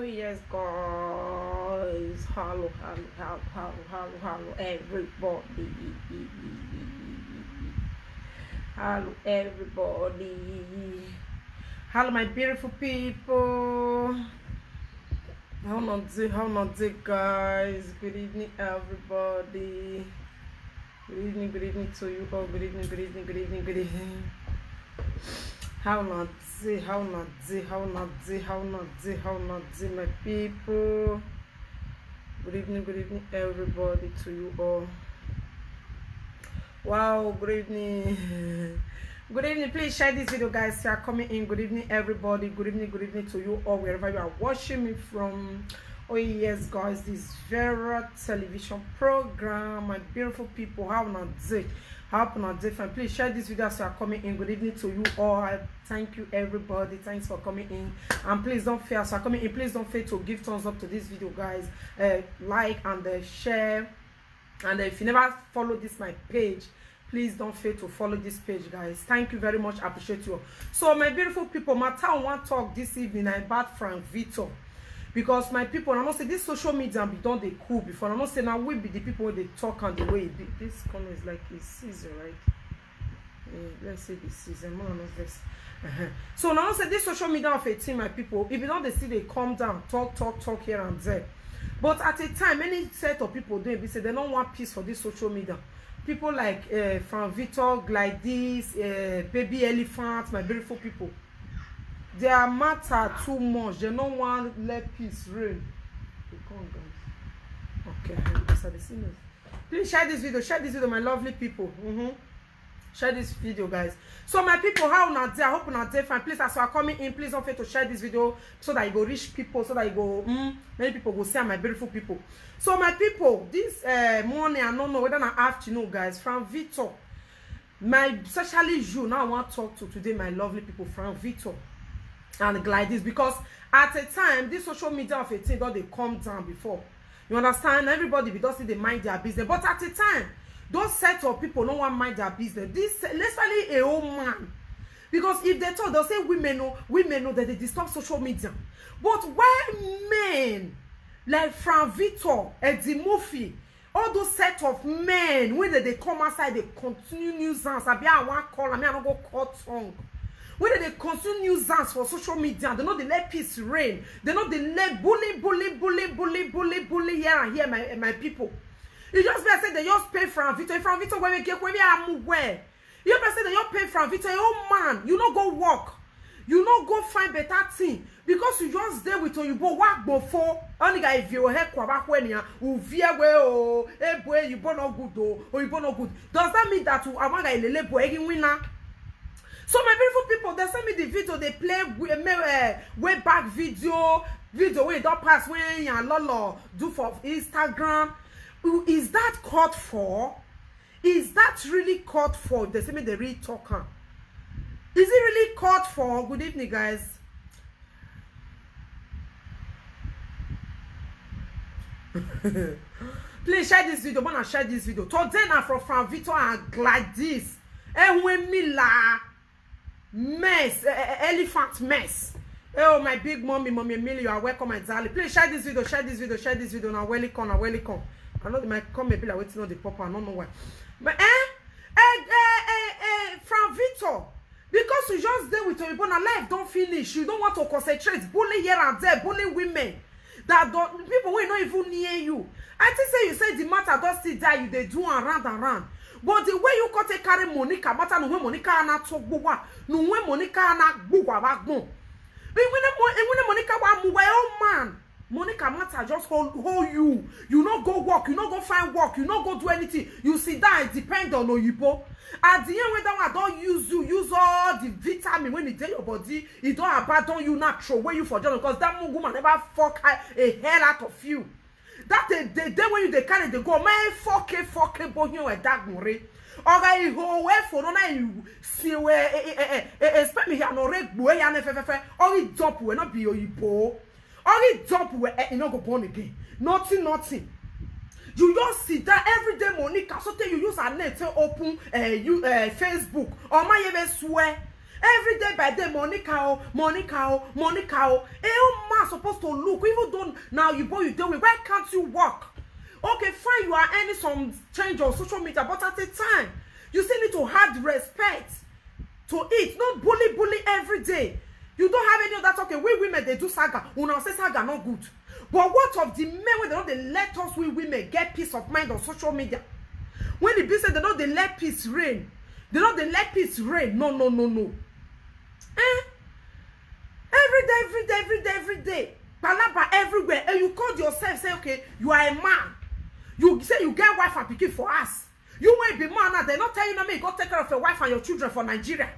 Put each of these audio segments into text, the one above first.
yes, guys. Hello, everybody. Hello, everybody. Hello, my beautiful people. How not it, guys? Good evening, everybody. Good evening to you all. Good evening. How not it, my people. Good evening, everybody, to you all. Wow, good evening. Good evening, please share this video, guys. If you are coming in, good evening, everybody. Good evening to you all, wherever you are watching me from. Oh yes, guys, this Vera television program, my beautiful people. How not different. Please share this video as you are coming in. Good evening to you all. Thank you, everybody. Thanks for coming in. And please don't fail, as you are coming in, please don't fail to give thumbs up to this video, guys. Like and share. And if you never follow this my page, please don't fail to follow this page, guys. Thank you very much. I appreciate you. So my beautiful people, my town want talk this evening about Frank Victor. Because my people, I don't say this social media be done they cool before. I don't say now we be the people they talk and the way it be. This corner is like a season, right? Let's say the season. More or less this. So now I say this social media of 18, my people, if you don't they see they calm down, talk here and there. But at a time, any set of people doing, they say they don't want peace for this social media. People like Frank Victor, Gladys, Baby Elephant, my beautiful people. Their matter too much. They don't want to let peace reign. Okay, please share this video, my lovely people. Share this video, guys. So my people, how not there? I hope not there. Fine. Please, as you are coming in, please don't forget to share this video so that you go reach people, so that you go many people go see my beautiful people. So my people, this morning, I don't know whether I afternoon, guys, Frank Victor, especially you now I want to talk to today, my lovely people, Frank Victor and Gladys, because at a time this social media of 18 they calm down before. You understand? Everybody be doesn't they mind their business, but at a time those set of people don't want mind their business. This especially a old man, because if they talk, they'll say women know that they disturb social media. But when men like Frank Victor, Eddie Murphy, all those set of men, when they come outside, they continue nuisance. I want call, I don't go call tongue. When they continue nuisance for social media, they know they let peace reign. They know they let bully here and here, my people. You just better say they just pay Frank Victor. Frank Victor when we get where we are where. You better say they just pay Frank Victor. Oh man, you not go work. You not go find better thing. Because you just there with you go work before. Only guy if you head kwa back when you via where oh boy you born no good or you born no good. Does that mean that I want guy lele boy winner? So my beautiful people, they send me the video, they play way back video where don't pass when you lolo do for Instagram. Is that called for? Is that really called for? They say me the real talker. Is it really called for? Good evening, guys. Please share this video. Wanna share this video? Today now from Frank Victor and Gladys. And when Mila mess, elephant mess. Oh my big mommy Emily, you are welcome, my darling. Please share this video. Now welcome. I know they might come maybe like waiting on the pop. I don't know why. But Frank Victor, because you just there with your life don't finish. You don't want to concentrate. Bully here and there, bully women. That don't, people will not even near you. I think say you say the matter don't still die, you they do around. But the way you can take carry Monica, matter no way Monica na talk buwa, no way Monica na buwa back bon. When Monica wa muwa, oh man. Monica matter just hold you. You not go work, you not go find work, you not go do anything. You sit down and depend on Oyibo. At the end when that one don't use you, use all the vitamin when it in your body, it don't abandon you, not throw away you for job, because that woman never fuck a hell out of you. That the day when you they carry they go, man, fuck boy you a dark more. Okay, ho we for no you see where expect me here no red boy ya ne fe or it dump we not be Oyibo. Only dump where you not go born again. Nothing. You just sit there every day, Monica. So tell you use a net to open Facebook. Or my even swear. Every day by day, money cow. A man supposed to look, even though now you do it. Why can't you work? Okay, fine, you are earning some change on social media, but at the time, you still need to have respect to it, not bully every day. You don't have any of that. Okay, we women, they do saga. We now say saga not good. But what of the men when they let us, we women, get peace of mind on social media? When the business, they let peace reign. They let peace reign. No. Every day. Palaba everywhere. And you call yourself, say, okay, you are a man. You say you get wife and pikin for us. You won't be man now. They're not telling you, me go take care of your wife and your children for Nigeria.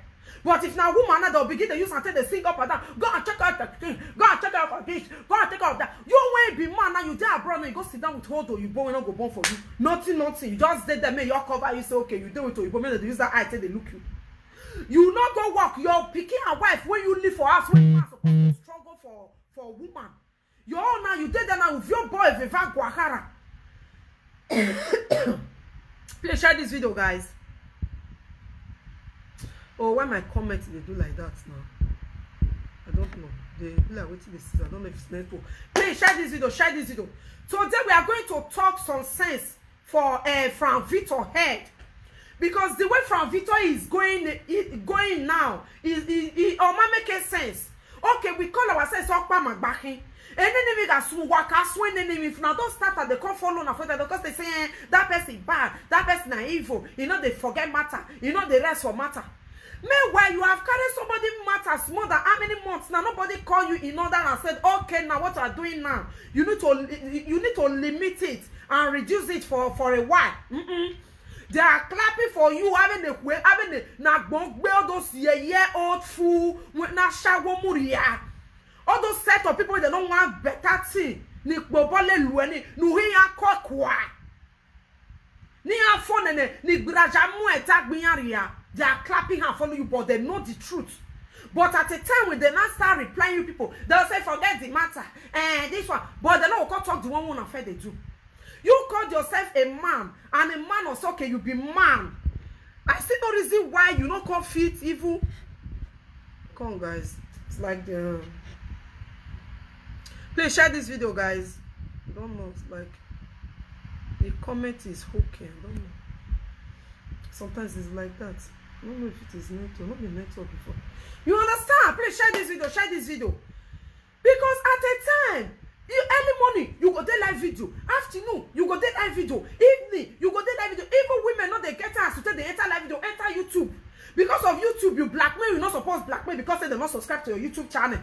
But if now woman now they'll begin to use until they sing up and down, go and check out the thing, go and check out this, go and take out that. You won't be man now. You there abroad and you go sit down with Odo, you born not go born for you. Nothing. You just did them, you cover. You say okay, you do it to you, but they use that eye till they look you. You not go work. Your picking a wife when you live for us. When you are supposed to struggle for woman. You all now you did that now with your boy Vivan Guahara. Please share this video, guys. Oh, why my comments they do like that now? I don't know. They do like waiting this is. I don't know if it's network. Please share this video. Today we are going to talk some sense for Frank Victor head. Because the way Frank Victor is going now, is making sense. Okay, we call ourselves Okpa Magbakin. And then we got some work as when if now don't start at the come follow na further because they say that person bad, that person is evil. You know they forget matter. You know the rest for matter. Meanwhile, you have carried somebody matters more than how many months now? Nobody call you in order and said, okay, now what you are doing now? You need to limit it and reduce it for a while. They are clapping for you, having the all those old fool na shawo muria. All those set of people they don't want better thing. Ni bobole lueni nuhiya kokwa. Ni afone ni grajamu etagbiyaria. They are clapping and follow you, but they know the truth. But at the time when they now start replying you people, they'll say forget the matter and this one. But they don't talk the one affair they do. You called yourself a man, and a man also okay, you be man. I see no reason why you not come fit evil. Come on, guys. It's like the. Please share this video, guys. I don't know. It's like the comment is hooking. I don't know. Sometimes it's like that. I don't know if it is network. Not been network before. You understand? Please share this video. Because at a time, early morning, you go there live video. Afternoon, you go there live video. Evening, you go there live video. Even women not they get us to tell they enter live video, enter YouTube. Because of YouTube, you blackmail, you're not supposed to blackmail because they're not subscribed to your YouTube channel.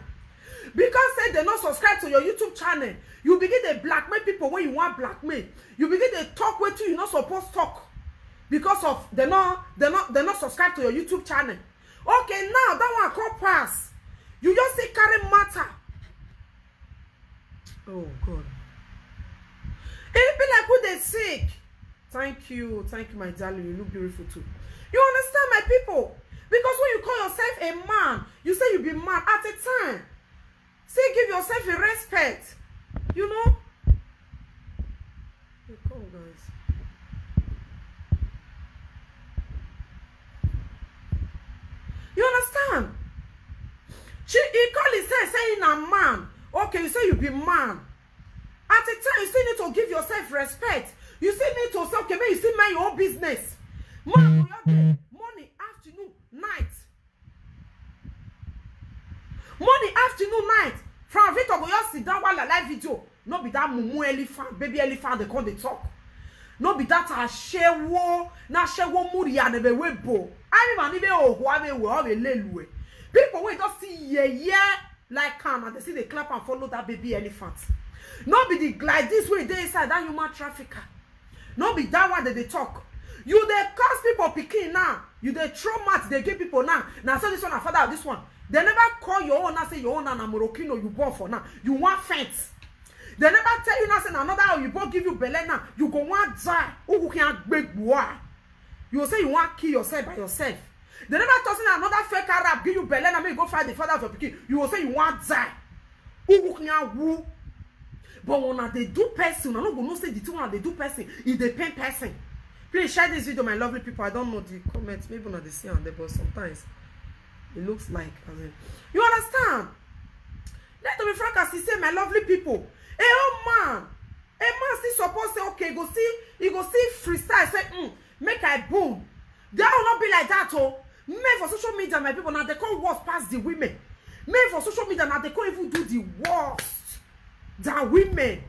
Because they're not subscribed to your YouTube channel, you begin to blackmail people when you want blackmail. You begin to talk with you, you're not supposed to talk. Because of they're not subscribed to your YouTube channel. Okay, now that one come pass. You just say carry matter. Oh God. It be like who they sick. Thank you, my darling. You look beautiful too. You understand, my people? Because when you call yourself a man, you say you be man at a time. Say give yourself a respect. You know? Hey, come on, guys. You understand? He call himself saying a man. Okay, you say you be man. At the time, you still need to give yourself respect. You still need to say, okay, man, you still mind your own business. Man, morning, afternoon, night. Morning, afternoon, night. From Victor, go just sit down while I live video. No be that mumu elephant, baby elephant, they call they talk. No be that a shewo, na shewo muri and be webo. I mean, even oh, people will just see like calm and they see they clap and follow that baby elephant. Not be the like this way they inside that human trafficker. Not be that one that they talk. You they cause people picking now. You they throw mats they give people now. Now say this one and father this one. They never call your own and say your own and a Moroccan you born for now. You want fence. They never tell you now say another you both give you belly now. You go want die. Who can't break boy. You will say you want kill yourself by yourself. They never toss in another fake Arab give you belly and make you go fight the father of your pikin. You will say you want die. Who can woo? But when they do person, I don't go say the two when they do person, if they pain person. Please share this video, my lovely people. I don't know the comments, maybe not the see on there, but sometimes It looks like, I mean, you understand? Let me frank as he say, my lovely people. A man still supposed to say, okay, he go see freestyle, say, make I boom. That will not be like that, oh. Men for social media, my people, now they can't worse past the women. Men for social media, now they can't even do the worst than women.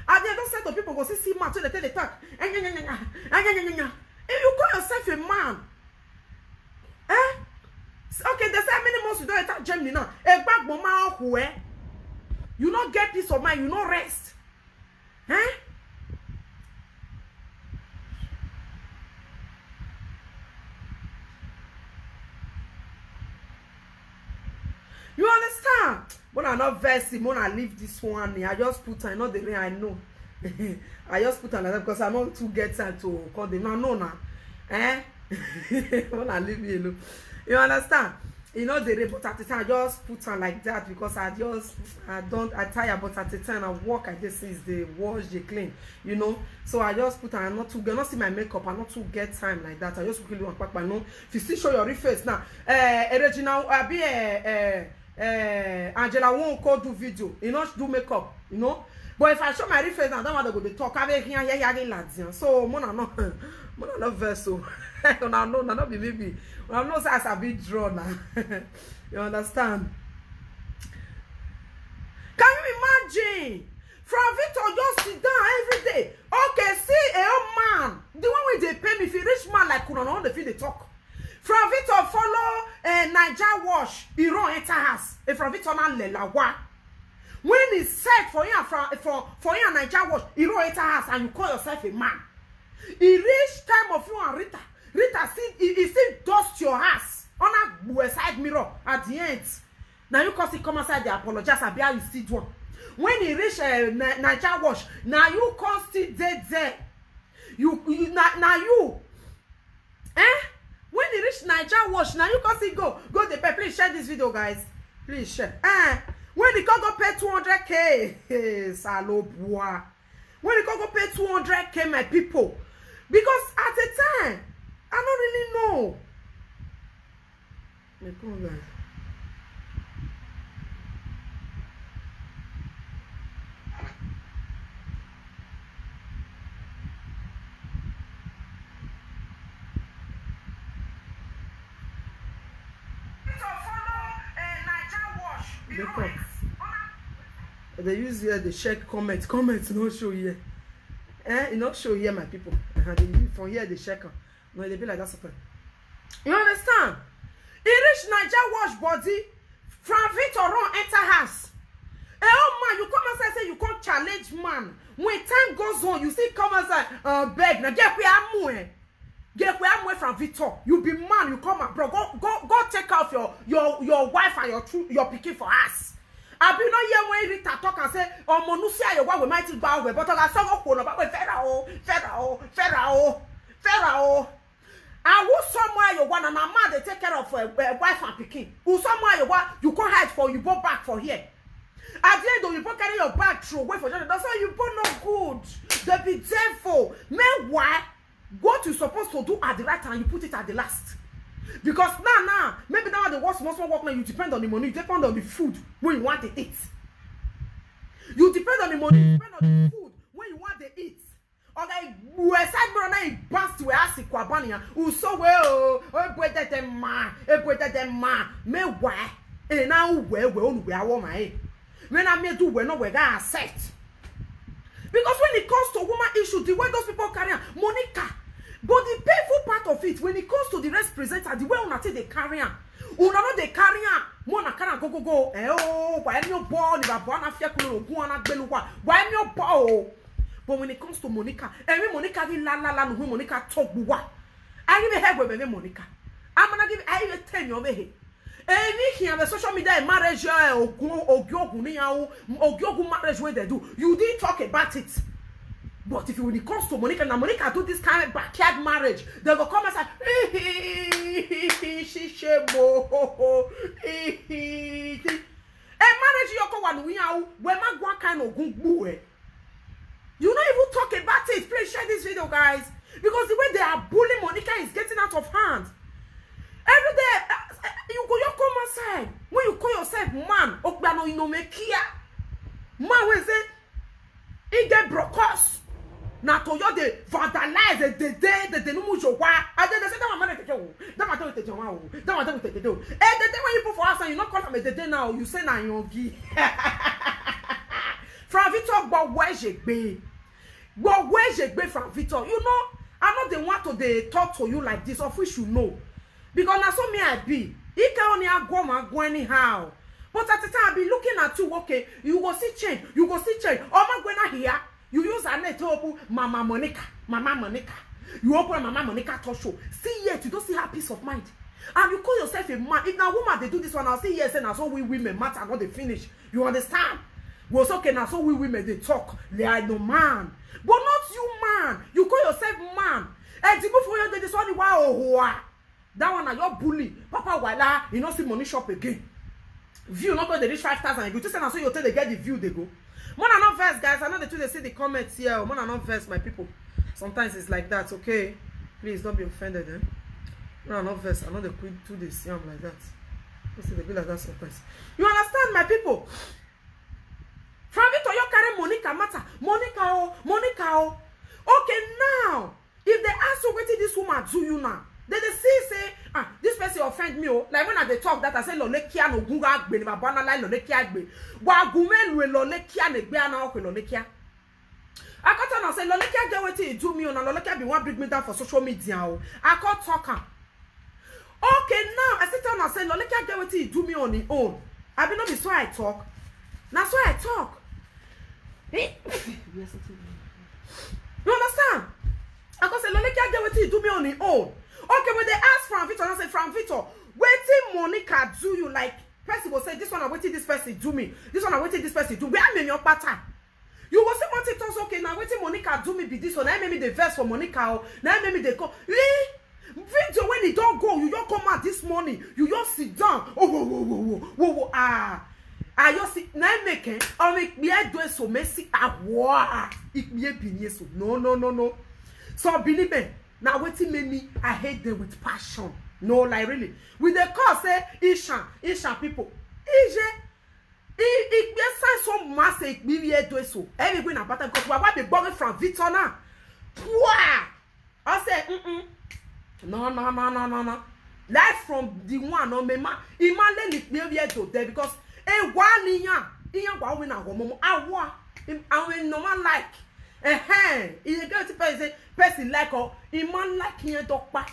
And they don't say to people, go see man, so they tell the talk. If you call yourself a man, okay, there's how many months you don't attack Germany now. A back mama who you not get peace of mind, you not rest. You understand? When I not versing, when I leave this one, I just put I know the way I know. I just put another because I'm not too get time to call them. No, now. When I leave you, you understand? You know the but at the time I just put on like that because I tire, but at the time I work, I just is the wash, the clean, you know. So I just put on not see my makeup, I not to get time like that. I just quickly want back my no. If you still show your face now, Regina, I be Angela won't call do video, you know, do makeup, you know. But if I show my face now, I don't want to go to talk. I be here, so mona no verse so. No, not be maybe. I know as a bit drawn now. You understand? Can you imagine? From Victor just sit down every day. Okay, see a man. The one way they pay me if you rich man like Kuna, no the feel they talk. From Victor follow Niger Wash. He run enter house. From Victor na lelawa. When he said for you for you Niger Wash, he run enter house and you call yourself a man. He reach time of you and Rita. Rita he still dust your ass on a side mirror at the end. Now you cause he come outside they apologize and be how you still do. When he reach Niger Wash, now you come still dead there. Now you when he reach Niger Wash, now you come still go the pay. Please share this video, guys. Please share. When he come go pay 200K, salopwa. When he come go pay 200K, my people, because at the time I don't really know. They use here the check comments no show here. It not show here, my people. From here they check. No, they be like that something. You understand? He reach Niger Wash body from Victor run enter house. Oh man, you come outside say you can't challenge man. When time goes on, you see come outside beg now get where I'm from Victor. You be man, you come up, bro. Go take off your wife and your pikin for us. I be not here when Rita talk and say, oh monusia your wife we might bow we, but I saw go no, but Pharaoh. And who somewhere you want and a man they take care of wife and pikin. Who somewhere you want you can't hide for you go back for here. At the end of you both carry your bag through away for that's why you both not good. They be thereful. Meanwhile, what you supposed to do at the right time, you put it at the last. Because now, maybe now the worst most work now you depend on the money, you depend on the food when you want to eat. You depend on the money, you depend on the food when you want to eat. Okay, we said bro na bust we ask kwabania. U so well, put them man. Me why? E na we onu we awo mai. When I me do we no we ga accept. Because when it comes to woman issue, the way those people carry on, Monica. But the painful part of it, when it comes to the rest presenter, the way una take they carry on. Una no they carry on. Mona can go. Why am you born? If I born a fear kuno, go on a beluwa. Why am you born? But when it comes to Monica, every Monica give la no Monica talk buwa. I give a head with Monica. I'm gonna give I even tell you over here. Any here the social media marriage or marriage where they do. You didn't talk about it. But if when it comes to Monica, now Monica do this kind of backyard marriage, they will come and say, marriage you go one when my kind of good. You don't even talk about it. Please share this video, guys. Because the way they are bullying Monica is getting out of hand. Every day, you go your come outside. When you call yourself man, okbano inomekia. Man will say, it get brokos. Na to yo de vandalize the no mujo wa. I dey say that man take you. That man take you wa. That man take you. Eh, the day when you put for us and you not call me the day now, you say na yongi. From Victor, but where je be? But where je be from Victor? You know, I know they want to they talk to you like this, of which you know. Because now so me I be. He can only go anyhow. But at the time I be looking at you, okay, you go see change. You go see change. Oh my going here. You use a net to open Mama Monica. You open Mama Monica talk show. See yet, you don't see her peace of mind. And you call yourself a man. If now woman they do this one, I'll see yes, and now so we women matter not they finish. You understand? Was okay now so we women they talk. They are no man. But not you man. You call yourself man. And you move for you this one wow. That one are your bully. Papa wala, you not see money shop again. View not going to reach 5,000. You just say now so you tell they get the view they go. More than not verse, guys. I know the two they see the comments here. More than not verse, my people. Sometimes it's like that, okay? Please don't be offended, eh? More than not verse. I know they could do this. Yeah, I'm like that. You see, they be like that sometimes. You understand, my people? From it to your carry Monica matter. Monica. Okay, now, if they ask you what did this woman do you now? Then they say, this person offend me, oh. Like when I they talk that I say lolekia no gunga agbe, ma bana like lolekia agbe. Wa gumen we lolekia ne gbe ana okwe lolekia. I got on say lolekia get wetin e do me, oh, na lolekia be one bring me down for social media, oh. I can't talk am. Okay, now I sit down and say lolekia get wetin e do me on his own. I be no be so I talk. Na so I talk. You understand? I can say lolekia get wetin e do me on his own. Okay, when they ask Frank Victor, I say, Frank Victor, waiting Monica do you like? Person will say, this one I waiting this person do me. This one I waiting this person do. Where am in your pattern? You will say, what it talks, okay, now waiting Monica do me be this one. Now maybe the verse for Monica. Now maybe they go. Victor, when he don't go, you don't come out this morning. You just sit down. Whoa. I just sit. Now make it. Or make me do so messy. Wow. It me be so. No. So believe me. Now waiting me, I hate them with passion. No, like really. With the cause say Isha people. It be so mass it be do so. Everything about them because we are be born from Victor now. I say no. Like from the one on me ma. Imagine it be do there because one iyan wa win awo awa. I no man like. You go to person like or a man like here doctor.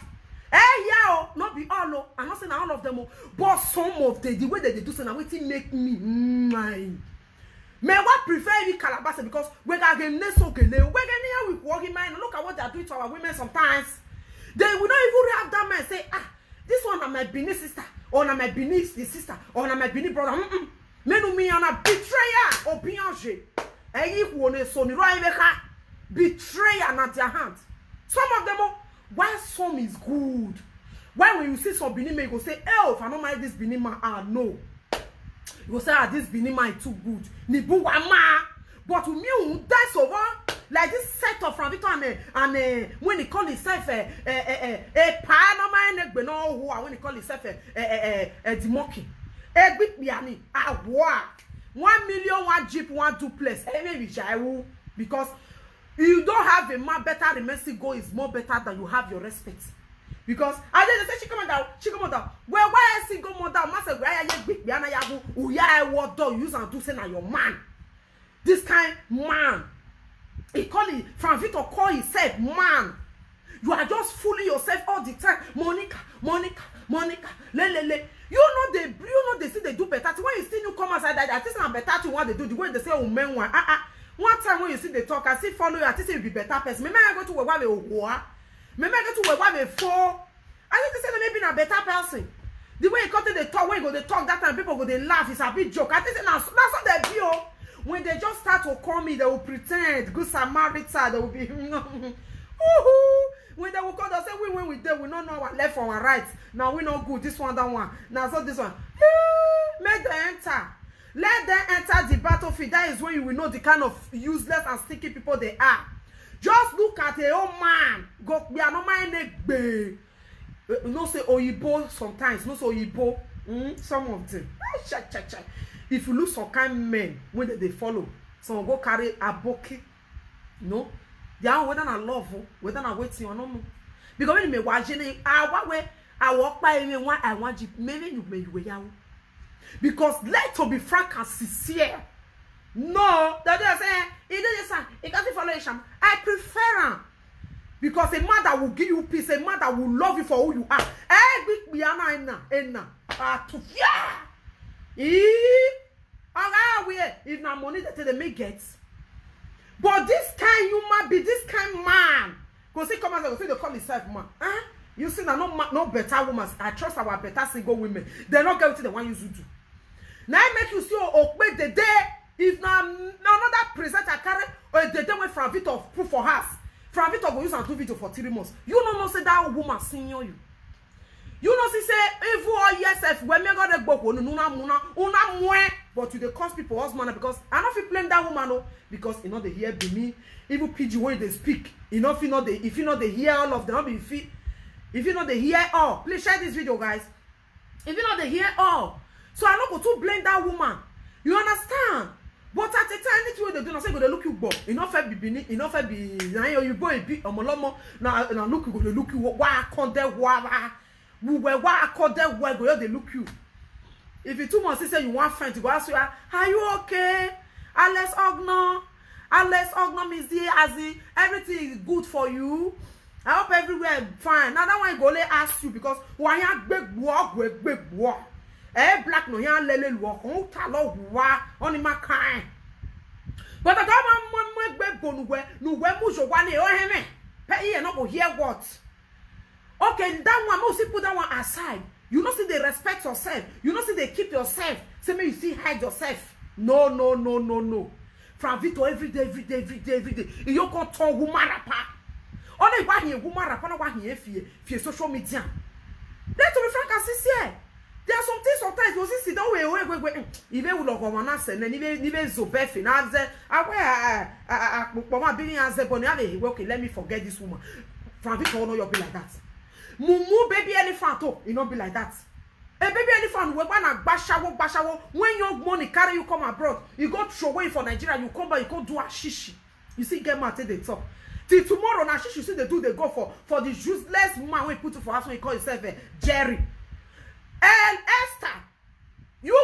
Yeah, not be all. I'm not saying all of them, but some of the way that they do so now, waiting make me mine. May what prefer you Calabasa because we got game next okay. We're getting here with working mind. Look at what they're doing to our women sometimes. They will not even have that man say, this one are my Benin sister, or na my Benin sister, or na my Benin brother. Menu me on a betrayer or Bianche. Betrayer at their hands. Some of them, why some is good. Why when you see some Benin man, you go say, oh, if I don't mind this Benin man, no. You go say, this Benin man is too good. Nibu wama. But to me, who dies over like this set of from Victor and when he call himself a Panama when he call himself a Dimoki. A big biani. 1 million, 1 jeep, 1 duplex. Because you don't have a man better, the mercy go is more better than you have your respect. Because I didn't say she come down. Well, why I see go more down? Master, why are you big biana yabu? Uya what do use and do say na your man? This kind man. He call it from Victor call himself man. You are just fooling yourself all the time. Monica. Lele. You know they see they do better. When you see newcomers like that, I think I'm better to what they do. The way they say oh men one. One time when you see they talk, I see follow you. I think it will be better person. Maybe I go to where we war. Maybe I go to where we fall. I think they say maybe a better person. The way you cut they talk, when you go they talk that time, people go they laugh. It's a big joke. I think that's what they do. When they just start to call me, they will pretend good Samaritan. They will be when they will call, they say when we there, we don't know our left from our right. Now we know good. This one, that one. Now so this one. Let them enter. Let them enter the battlefield. That is when you will know the kind of useless and sticky people they are. Just look at a old man. Go be no mind. No say Oyibo sometimes. No say Oyibo. Some of them. If you look some kind men when they follow, some go carry a bouquet. No, they are whether I love you, whether I waiting or no. Because when me watching it, I walk by me one I want you maybe you may you. Because let to be frank and sincere. No, that they say it can't follow him. I prefer him. Because a man that will give you peace, a man that will love you for who you are. If not money that they may get. But this kind human be this kind man. Because he come and say they call himself man. Huh? You see that no better women. I trust our better single women. They're not going to the one you do. Now I make you see obey the day. If not another presenter carry or the day when from Victor proof for us. From Victor go use and do video for 3 months. You don't say that woman senior you. You know say if you are yourself when me got the book una mwe, but you dey cause people husband because I don't feel blame that woman no because you know they hear be me even PG when they speak you know if you know they hear all of them if you know they hear all please share this video guys if you know they hear all so I don't go to blame that woman you understand but at the time anything they do not say go they look you bo you know fair be you know fair be na you go a bit omolomo na look you go they look you why come there why we were accorded where go they look you. If you 2 months say you want friend to go ask you, are you okay? Alex Ogno is there as in everything is good for you. I hope everywhere fine. Now that one go let ask you because why you big boy. Black no here lele walk on talo wa on my kind. But the government big go no mujo one oh heme. Pay no go hear what. Okay, that one, must put that one aside. You know, see they respect yourself. You know, see they keep yourself. Say me, you see hide yourself. No. From Vito every day. You can't talk woman rapper. Only one here, woman rapper, no one here for social media. Let's be frank and sincere. There are some things sometimes you see don't wait. Even with the woman answer, and even so befi. Now say, mama being answer, but okay, let me forget this woman. From Vito, no, you'll be like that. Mumu baby elephant oh, you not be like that. A baby elephant we wanna bashawo. When your money carry you come abroad, you go throw away for Nigeria, you come back, you go do a shishi. You see, get mad till they talk. Till tomorrow, now shishi see they go for the useless man we put for us when you call yourself Jerry. And Esther, you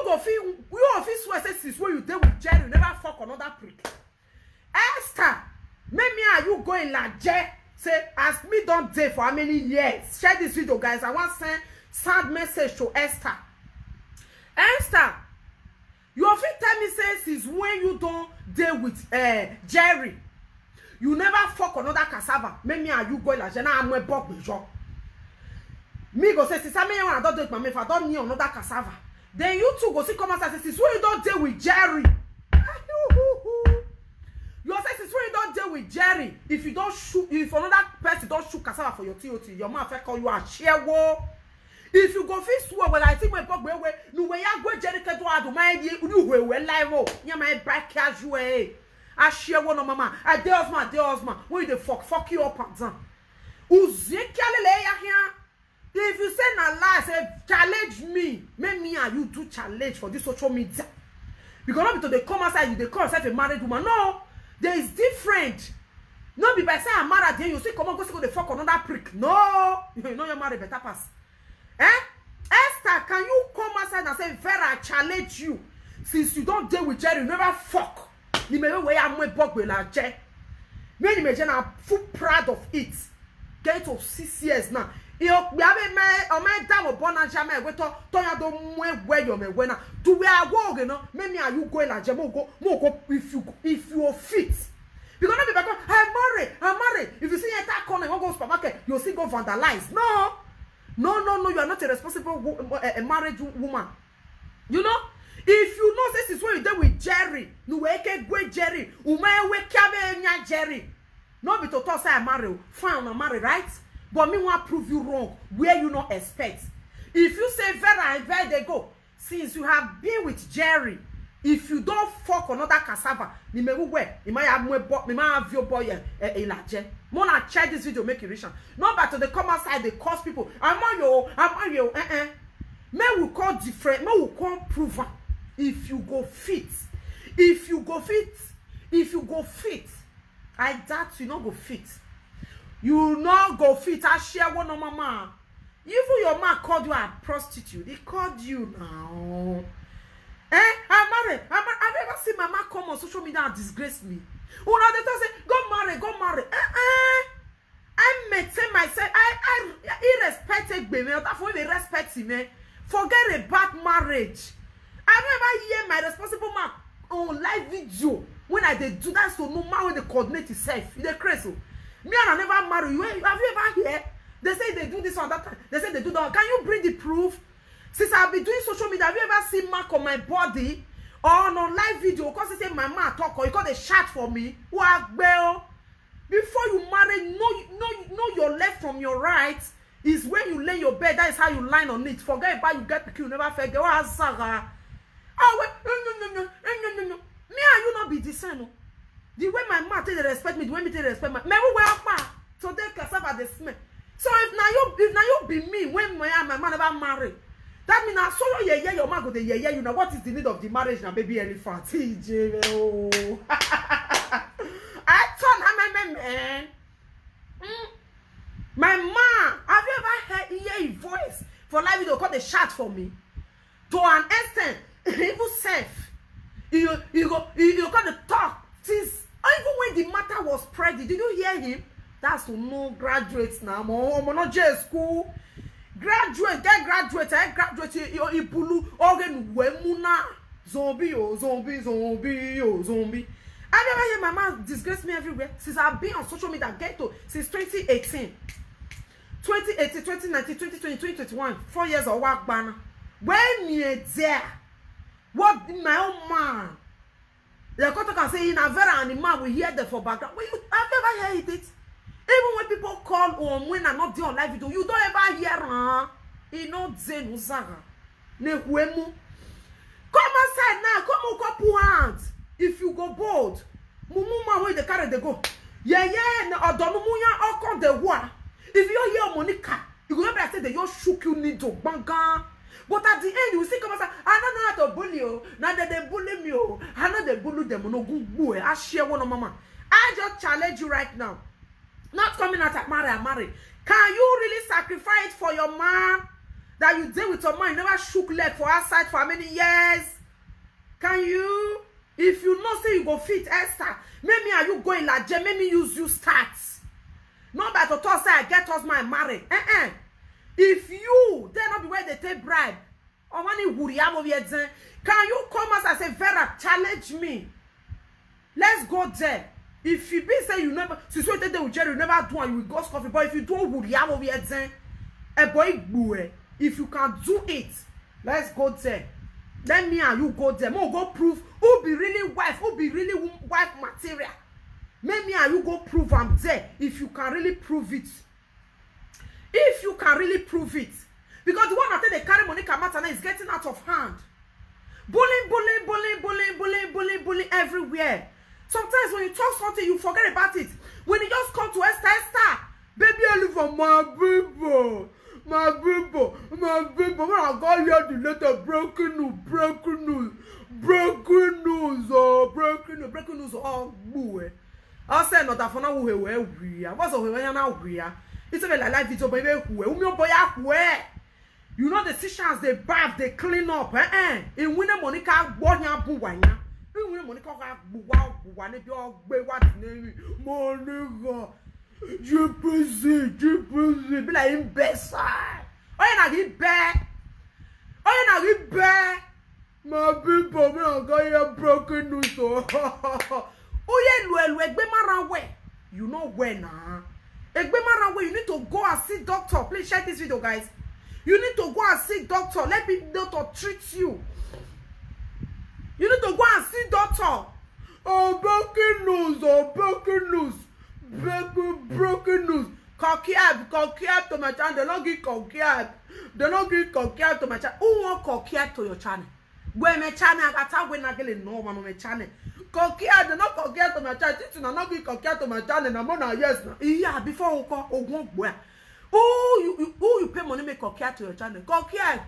swear say since when you deal with Jerry, you never fuck another prick. Esther, maybe are you going like Jerry? Say, as me don't date for how many years? Share this video, guys. I want to send sad message to Esther. Esther, you often tell me since when you don't date with Jerry, you never fuck another cassava. Maybe are you going like Jenna? I'm a bug with you. Me go say, since I don't date with my if I don't need another cassava. Then you two go see come and say, since when you don't date with Jerry. You say since when you don't deal with Jerry, if you don't shoot, if another person don't shoot cassava for your TOT, your man will call you a shewo. If you go fix swear when I think we pop we no way ya go Jerry can do ado mind you we live oh. Ya my back casual a shewo no mama. I dey husband. When the fuck you up and down. Uzikialele ya here. If you say na lie, say challenge me. Make me and you do challenge for this social media. Because not because they come outside you, they call yourself a married woman. No. There is different. Not be by saying I'm married then you see come on go the fuck another prick. No, you know you're married better pass. Esther, can you come outside and say Vera I challenge you since you don't deal with Jerry, you never fuck. You may way I'm with bug with like Jerry. Me I'm full proud of it. Get to 6 years now. You have a down born and jamais with Tonya don't where you may win. Do we are walk, you know? Maybe are you going like Jamo go if you are fit. Because not be back, I'm married. If you see a attack corner, you go supermarket, you'll see go vandalize. No, you are not a responsible married woman. You know? If you know this is what you did with Jerry, you wake Jerry, Jerry. No be to talk say I'm married, fine, I'm married, right? But me want prove you wrong where you not expect. If you say Vera and there they go, since you have been with Jerry, if you don't fuck another cassava, you may where you might have your boy a large. Mona check this video, make it rich. No, but to the comment side, they cause people. I'm on you. may we call different, may we call prover. If you go fit, if you go fit, I doubt you not go fit. You not go fit. I share one of mama. Even your man called you a prostitute. He called you now. I'm married. Have you ever seen my man come on social media and disgrace me? When they say, go marry. I maintain myself. I respected me. That's why they respect me. Forget about marriage. I never hear my responsible man on live video when I did do that, so no man when they coordinate itself. They're crazy. Me and I never marry you. Have you ever heard? They say they do this on that time. They say they do that. Can you bring the proof? Since I've been doing social media, have you ever seen mark on my body or on live video? Because they say my man talk or you call the chat for me. Before you marry, know your left from your right is when you lay your bed. That is how you line on it. Forget about you get the kill, never forget. Oh, wait, no. Me and you not be the same. The way my man take respect me, the way me take respect my. Me we wear so they can serve at the smell. So if now you be me when my man never marry, that means now so your man go the you know what is the need of the marriage now, baby elephant. Oh. I turn man. My man, have you ever hear a voice for live video call the chat for me? To an extent, even self. You call the talk. Since even when the matter was spread, did you hear him? That's to no graduates now. I'm not just school. Graduate, get graduate, Ibulu, organ, Wemuna, zombie. I never hear my man disgrace me everywhere since I've been on social media. Get to since 2018, 2019, 2020, 2021, 4 years of work banner. When me there, what my own man? The doctor can say in a very animal we hear the for background. I've never heard it. Even when people call on when I'm not there on live video, you don't ever hear you know Zen Uzaga. Ne huemu. Come outside now, come on, couple hands. If you go bold, Mumuma where the carry they go. Yeah, no Odomumuya or the wa. If you hear Monica, you go never say that you shook you need to banga. But at the end, you see, come and say, I don't know how to bully you. Now that they bully me, I know they bully them. No good boy. I share one of mama. I just challenge you right now. Not coming out at marry. Can you really sacrifice for your man that you deal with your man? You never shook leg for outside for how many years? Can you? If you know say you go fit Esther, maybe are you going like maybe use you stats. Not by to talk say I get us my marry. If you they not be where they take bribe or money can you come as I say Vera challenge me? Let's go there. If you be say you never situated there with Jerry, you never do and you will go coffee. But if you do a boy if you can do it, let's go there. Let me and you go there. More go prove who be really wife, who be really wife material. Let me and you go prove I'm there. If you can really prove it. If you can really prove it. Because the one that they carry Monica Matana is getting out of hand. Bullying everywhere. Sometimes when you talk something, you forget about it. When you just come to Esther, baby, I live for my people. When I got here, the letter breaking news, oh, boy. I said, not that for now, we are. What's over now? We are. It's a like video, baby. You know the decisions they bath, they clean up. In winter, Monica, Bonya Buwana. Monica, Monica, je peux be like imbecile. Oh, you not bad. My people, me got here broken news. Oh, yeah, you know where now? You need to go and see doctor. Please share this video, guys. You need to go and see doctor. Let me doctor treat you. You need to go and see doctor. Oh, broken news. Broken news. Coquiab to my channel. They don't give coquiab to my channel. Who want coquiab to your channel? Where my channel? I got when I get no one on my channel. Coquiab, they not coquiab to my channel. This is not give coquiab to my channel. I'm on yes now. Yeah, before we go, who you pay money make coquiab to your channel? Coquiab.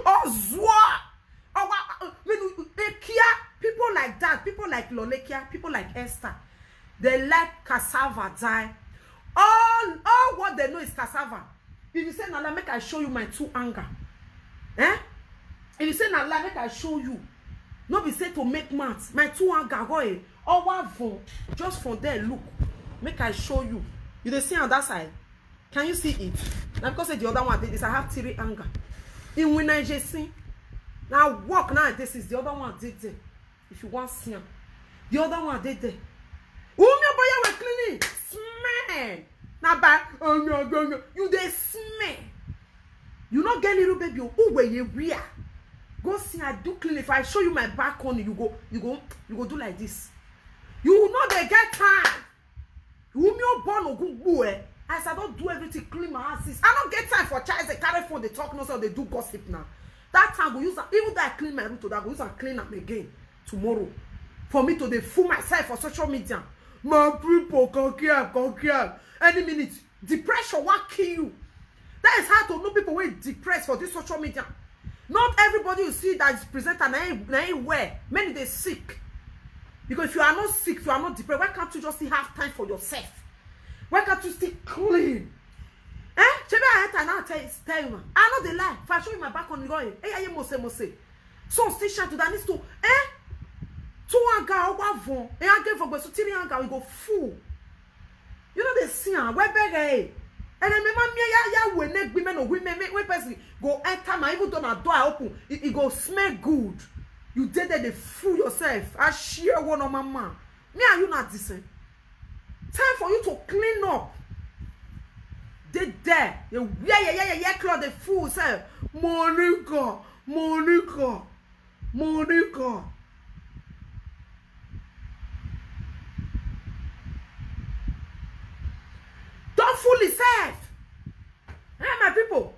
Ozwa. People like that, people like Lolekia, people like Esther, they like cassava die. All what they know is cassava. If you say Nala, make I show you my two anger. Eh? If you say Nala, make I show you. No be say to make maths. My two anger go all just from there. Look, make I show you. You dey see on that side? Can you see it? Now because the other one did this, I have 3 anger. In when I just see now walk now, this is the other one did there. If you want to see them, the other one did there. Oh my boy, we're cleaning. Smell. Now back. Oh you they smell. You not get little baby. Oh where you wear. Go see I do clean. If I show you my back on you go do like this. You will not get time. You will born or good boy. As I don't do everything, clean my asses. I don't get time for child. They carry phone, they talk no so they do gossip now. That time go use them. Even though I clean my room today, I go use and clean them again tomorrow. For me to fool myself for social media. My people can't care. Any minute. Depression won't kill you. That is how to know people who are depressed for this social media. Not everybody you see that is present and anywhere. Many they sick. Because if you are not sick, if you are not depressed, why can't you just have time for yourself? Why can't you stay clean? Eh? I tell you, man. I know the lie. If I show you my back on the going, hey, mose. So still shout to that needs to, eh? 2 anga over von. And I gave for so 3 anga we go full. You know the scene, where beg and remember me, ya we neck women or women when person go enter my even though my door open, it go smell good. You did that they fool yourself. I share one on my man. Me and you not decent. Time for you to clean up. They there. Yeah, cloth the fool say, Monica. Don't fool yourself. Hey, my people.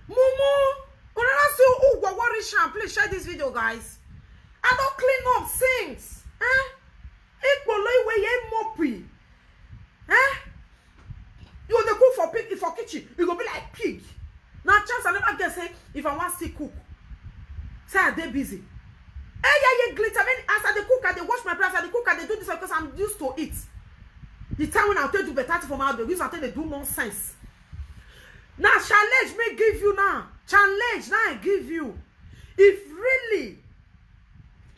Mumu. Please share this video, guys. I don't clean up things. You the cook for pig for kitchen. You go be like pig. Now chance I never guess if I want to cook. Say I dey busy. Yeah, glitter. As I dey cook, I dey wash my plate. As I dey cook, I dey do this because I'm used to it. The time when I tell you better for my babies, I tell they do nonsense. Now challenge me give you now. Challenge now I give you.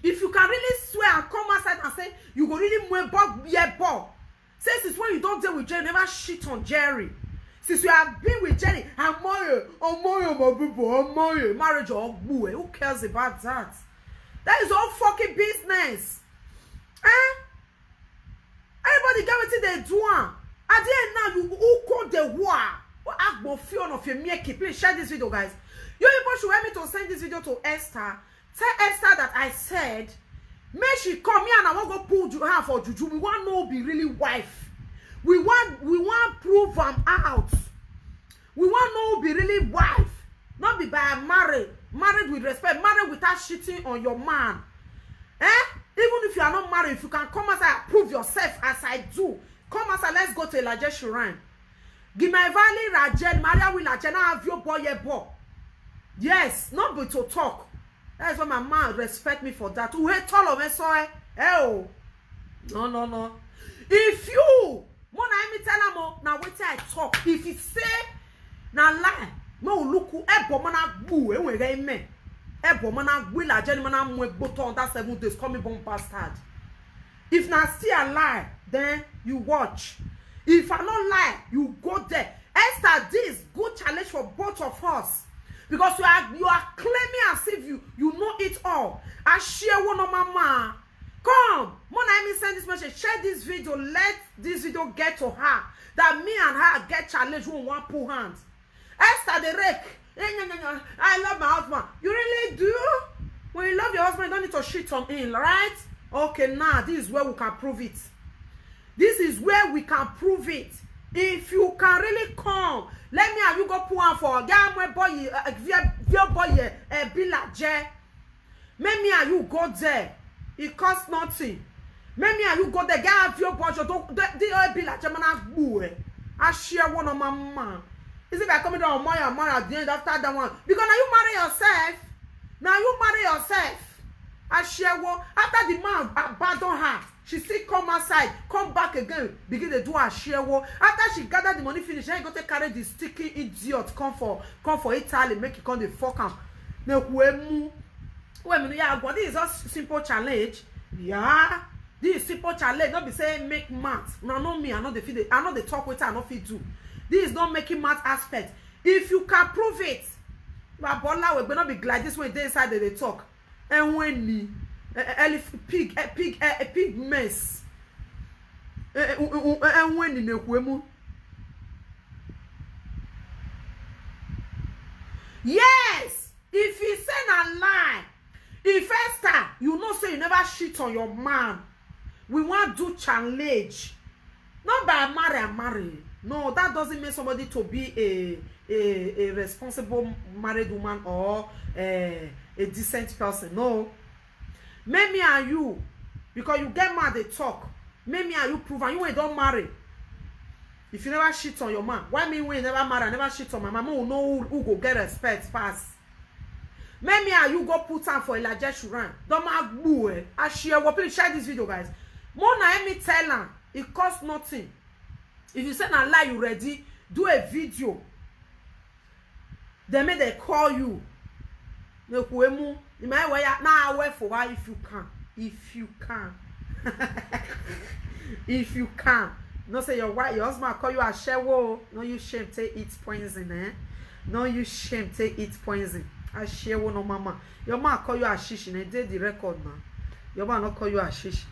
If you can really swear and come outside and say you go really move bug yeah ball. Since when you don't deal with Jerry, never shit on Jerry. Since you have been with Jerry, I'm my people, marriage or boo. Who cares about that? That is all fucking business. Everybody get what they do. At the end now, you who call the war. Please share this video, guys. You people should help me to send this video to Esther. Tell Esther that I said, may she come here and I won't go pull her for juju. We want no be really wife. We want prove them out. We want no be really wife. Not be by married with respect, married without cheating on your man. Even if you are not married, if you can come outside and prove yourself as I do, come outside, let's go to Elijah Shrine. Give my valley Rajen, Maria will Rajen, have your boy. Yes, not but to talk. That is why my man respect me for that. Who hate all of me so oh. No. If you wanna me tell him now wait till I talk. If he say now lie, no look who mana boo we get me. Mana will a gentleman mwe button that 7 days call me bomb bastard. If now see a lie, then you watch. If I not lie, you go there. Esther, this good challenge for both of us. Because you are claiming as if you know it all. I share one of my man. Come, when I send this message, share this video, let this video get to her. That me and her get challenged when one pull hands. Esther the wreck. I love my husband. You really do? When you love your husband, you don't need to shit on him, right? Okay, now this is where we can prove it. This is where we can prove it. If you can really come, let me have you go pull on for Gamwe boy, your boy, Bilaje. Let me have you go there. It costs nothing. Let me have you go there. Get your boy, don't the Bilaje man boo. I share one of my man. Is it by coming down on money at the end after that one? Because now you marry yourself. Now you marry yourself. Ashewo, after the man abandon her, she still come outside, come back again, begin to do ashewo. After she gather the money finish, then go to carry the sticky idiot, come for Italy, make it come the fuck am. Now this is just simple challenge. Yeah, this is simple challenge. Not be saying make math. No, not me. I know the feed. I know the talk with her. I know fit do. This is not making math aspect. If you can prove it, but Bola will not be glad this way. They inside they talk. And when me, pig mess. And when in the kwemu. Yes, if he say a lie, if Esther, you know say you never shit on your man. We want to do challenge. Not by marry. No, that doesn't mean somebody to be a responsible married woman or a decent person. No. Make me and you, because you get mad they talk. Make me and you prove and you ain't don't marry. If you never shit on your man, why me when you never marry, I never shit on my mama will know who go get respect fast. Make me and you go put on for Elijah Shuran. Don't make boo. I share. Please share this video, guys. More na me tell her, it costs nothing. If you send a lie, you ready, do a video. Then may they call you. You might wear now away for why if you can. If you can. If you can. No say your wife, your husband call you a shewo. No you shame take eat poison, eh? No you shame take eat poison. A shewo no mama. Your man call you a shish and they did the record now. Your man not call you a shish.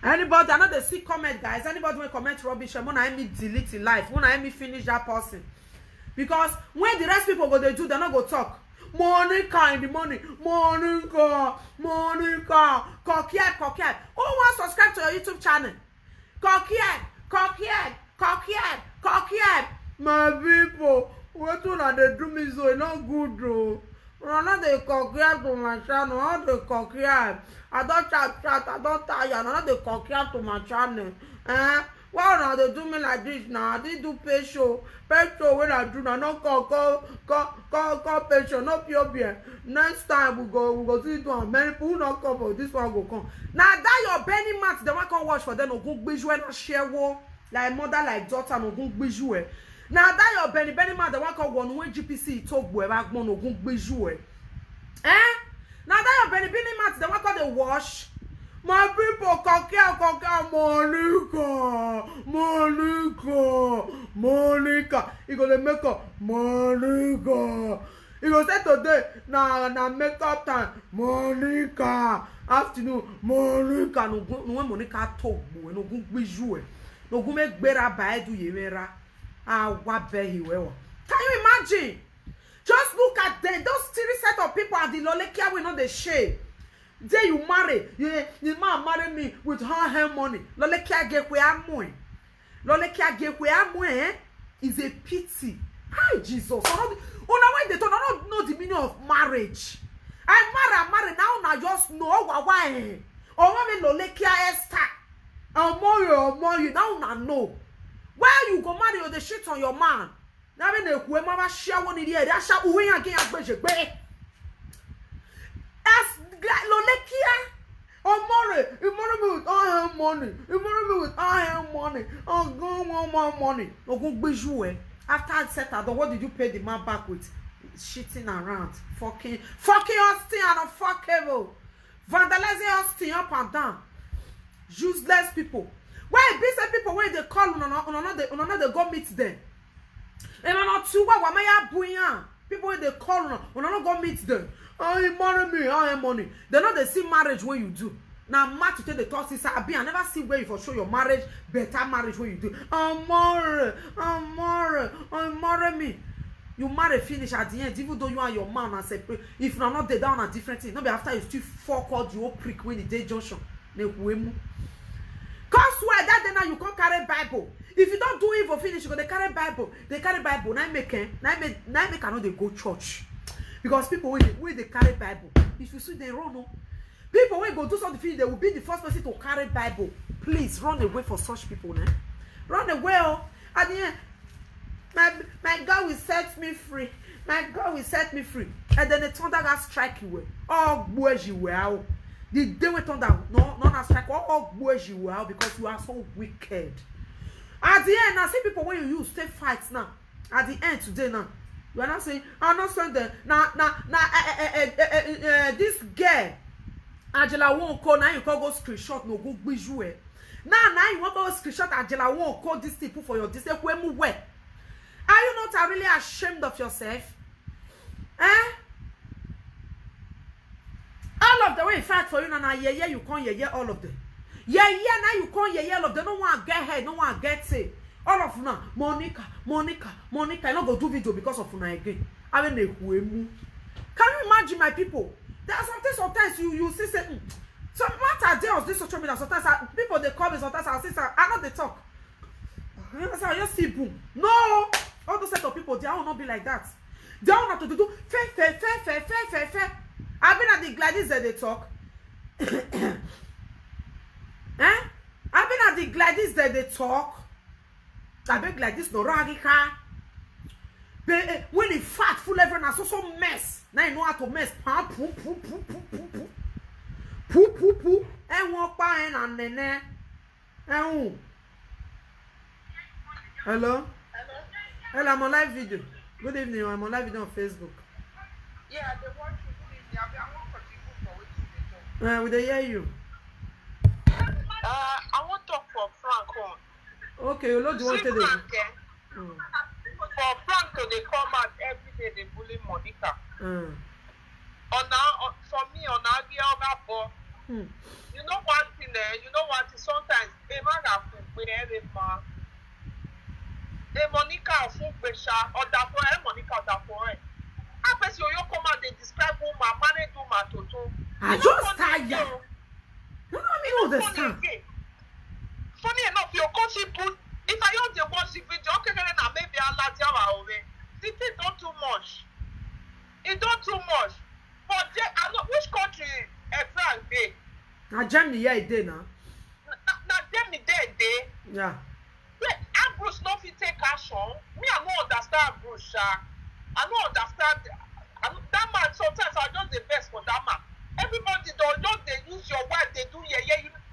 Anybody, I know they see comment, guys. Anybody will comment rubbish, and when I me delete in life, when I me finish that person. Because when the rest people go they do, they're not go talk. Monica in the morning, Monica, cockhead. Who wants to subscribe to your YouTube channel? Cockhead. My people, what do they do me so? Not good, though. I'm not the cockhead to my channel, not the cockhead. I don't chat, I don't tire, I'm not the cockhead to my channel. Why now they do me like this now? I didn't do pay show when I do now. No call pay show, no pure beer. Next time we go see it one. Many people not come for this one go come. Now that your Benny Mats, they want to watch for them no go bijou and share war like mother like daughter no go bijou. Now that your Benny Mats, they want to one when GPC talk boy back no go bijou. Now that your Benny Mats, they want to wash. My people, Monica. You gonna make up Monica. You gonna say today, na makeup time, Monica. Afternoon, Monica. No Monica talk, no go bijou. No go make better by do yewera. What be he well? Can you imagine? Just look at them. Those 3 set of people at the Lolekia will not the shade. Then you marry, the man marry me with her money. Lolekia get where I'm going. Lolekia get where I'm going is a pity. Hi, Jesus. Why they don't know the meaning of marriage. I marry now just know why. Or when Lolekia Esther. And more you now know. Where you go marry or the shit on your man. Now when they mama share one in the air, that shall win again as Lolekia or with I have money. Oh, go more money. No go bijou. After I set out, what did you pay the man back with? Shitting around, fucking Austin and unfuckable, vandalizing Austin up and down. Useless people. Why busy people when they call another go meet them? And I'm not too well. People when they call on go meet them. Oh, you marry me, I have money. They know they see marriage when you do. Now, match to take the thoughts is I never see where you for show your marriage, better marriage when you do. Marry me. You marry finish at the end, even though you and your man are separate. If you're not there down a different thing, not be after you still fuck out your prick when the day junction. Cause why that day now you can't carry Bible. If you don't do evil finish, you go they carry Bible. They carry Bible. Now make cannot they go church. Because people when they carry Bible, if you see they run, no. People when go do something, they will be the first person to carry Bible. Please run away for such people, né? Run away. Oh. At the end, my God will set me free. My God will set me free. And then the thunder got strike you. Oh, boys, you will. The day we thunder, not strike. Oh, boys, you will because you are so wicked. At the end, I see people when you use stay fights now. At the end today now, you are not saying, I'm not saying that. This girl, Angela won't call now. You can go screenshot no go bijou. Now you want to go screenshot Angela won't call these people for your this. Where move where? Are you not really ashamed of yourself? Eh? All of the way fight for you now, yeah, you can't all of them. Yeah, now you can't all of them. No one get head, no one get it. All of you now, Monica, I not go do video because of you again. I mean, can you imagine my people? There are sometimes you see say, so what are there on this social media? Sometimes people they call me, sometimes I say, I know they talk. I just see boom. No, all those set of people, they will not be like that. They will not to do fair. I've been at the Gladys that they talk. I've been at the Gladys that they talk. I beg Gladys no ragika. When he fat full everyone so mess. Now you know how to mess. Poo. And walk by and then. Hello, I'm on live video. Good evening, I'm on live video on Facebook. Yeah, they want to do it. I want to for we dey hear you. I want to talk for Frank. Okay, you know the one today. For Frank to they come out every day they bully Monica. For me, on our girl, you know one thing there. You know what? Sometimes a man have to win every man. Monica fún gbèsà ọ̀dà fún Monica ọ̀dà fún ẹ̀. Àpèsè oyó come out dey describe woman manage woman toto. I just tired. No, me understand. Funny enough, your country put if I don't dey watch the video, okay, then maybe Allah jawa ove. The thing don't too much. It don't too much. But I know which country France dey. Na Germany here it dey now. Na Germany dey. Yeah. Bruce no fit take action. Me, I don't understand Bruce. I don't understand that man. Sometimes I just the best for that man. Everybody don't they use your wife, they do yeah.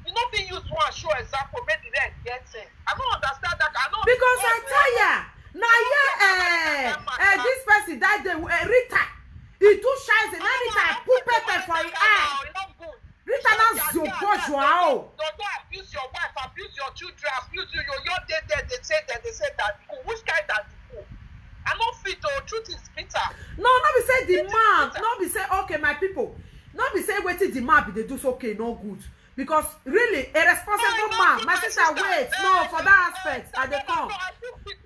You know they use one show example, make the rest get it. I don't understand that. I know because I tell ya, now this person that the Rita, he too shy. And anytime put pepper for your eye. Rita now zobo joao. Don't abuse your wife, abuse your children, abuse you. You're dead. They say that. Which kind that cool? I don't fit. The truth is bitter. No, not be say the man. Not be say okay, my people. Not be say waiting the man be they do so okay, no good. Because really, a responsible man. My sister wait. No, for that aspect, I dey come.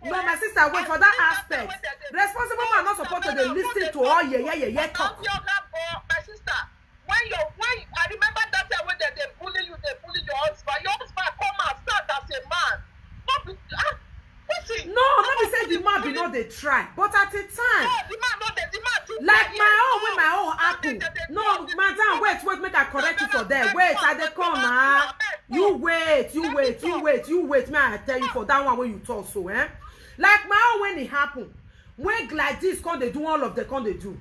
No, my sister wait for that aspect. Responsible man not supposed to listen to all yeah talk. My sister. When I remember that time when they bully you, they bully your husband. Your husband come and start as a man. Not be say the man be not they try, but at a time. No, the man not the man too. Like my own apple. No, madam, wait, make I correct you for there. Wait, I dey come now. You wait. May I tell you for that one when you talk so, eh? Like my own when it happen, when like this come they do all of the come they do.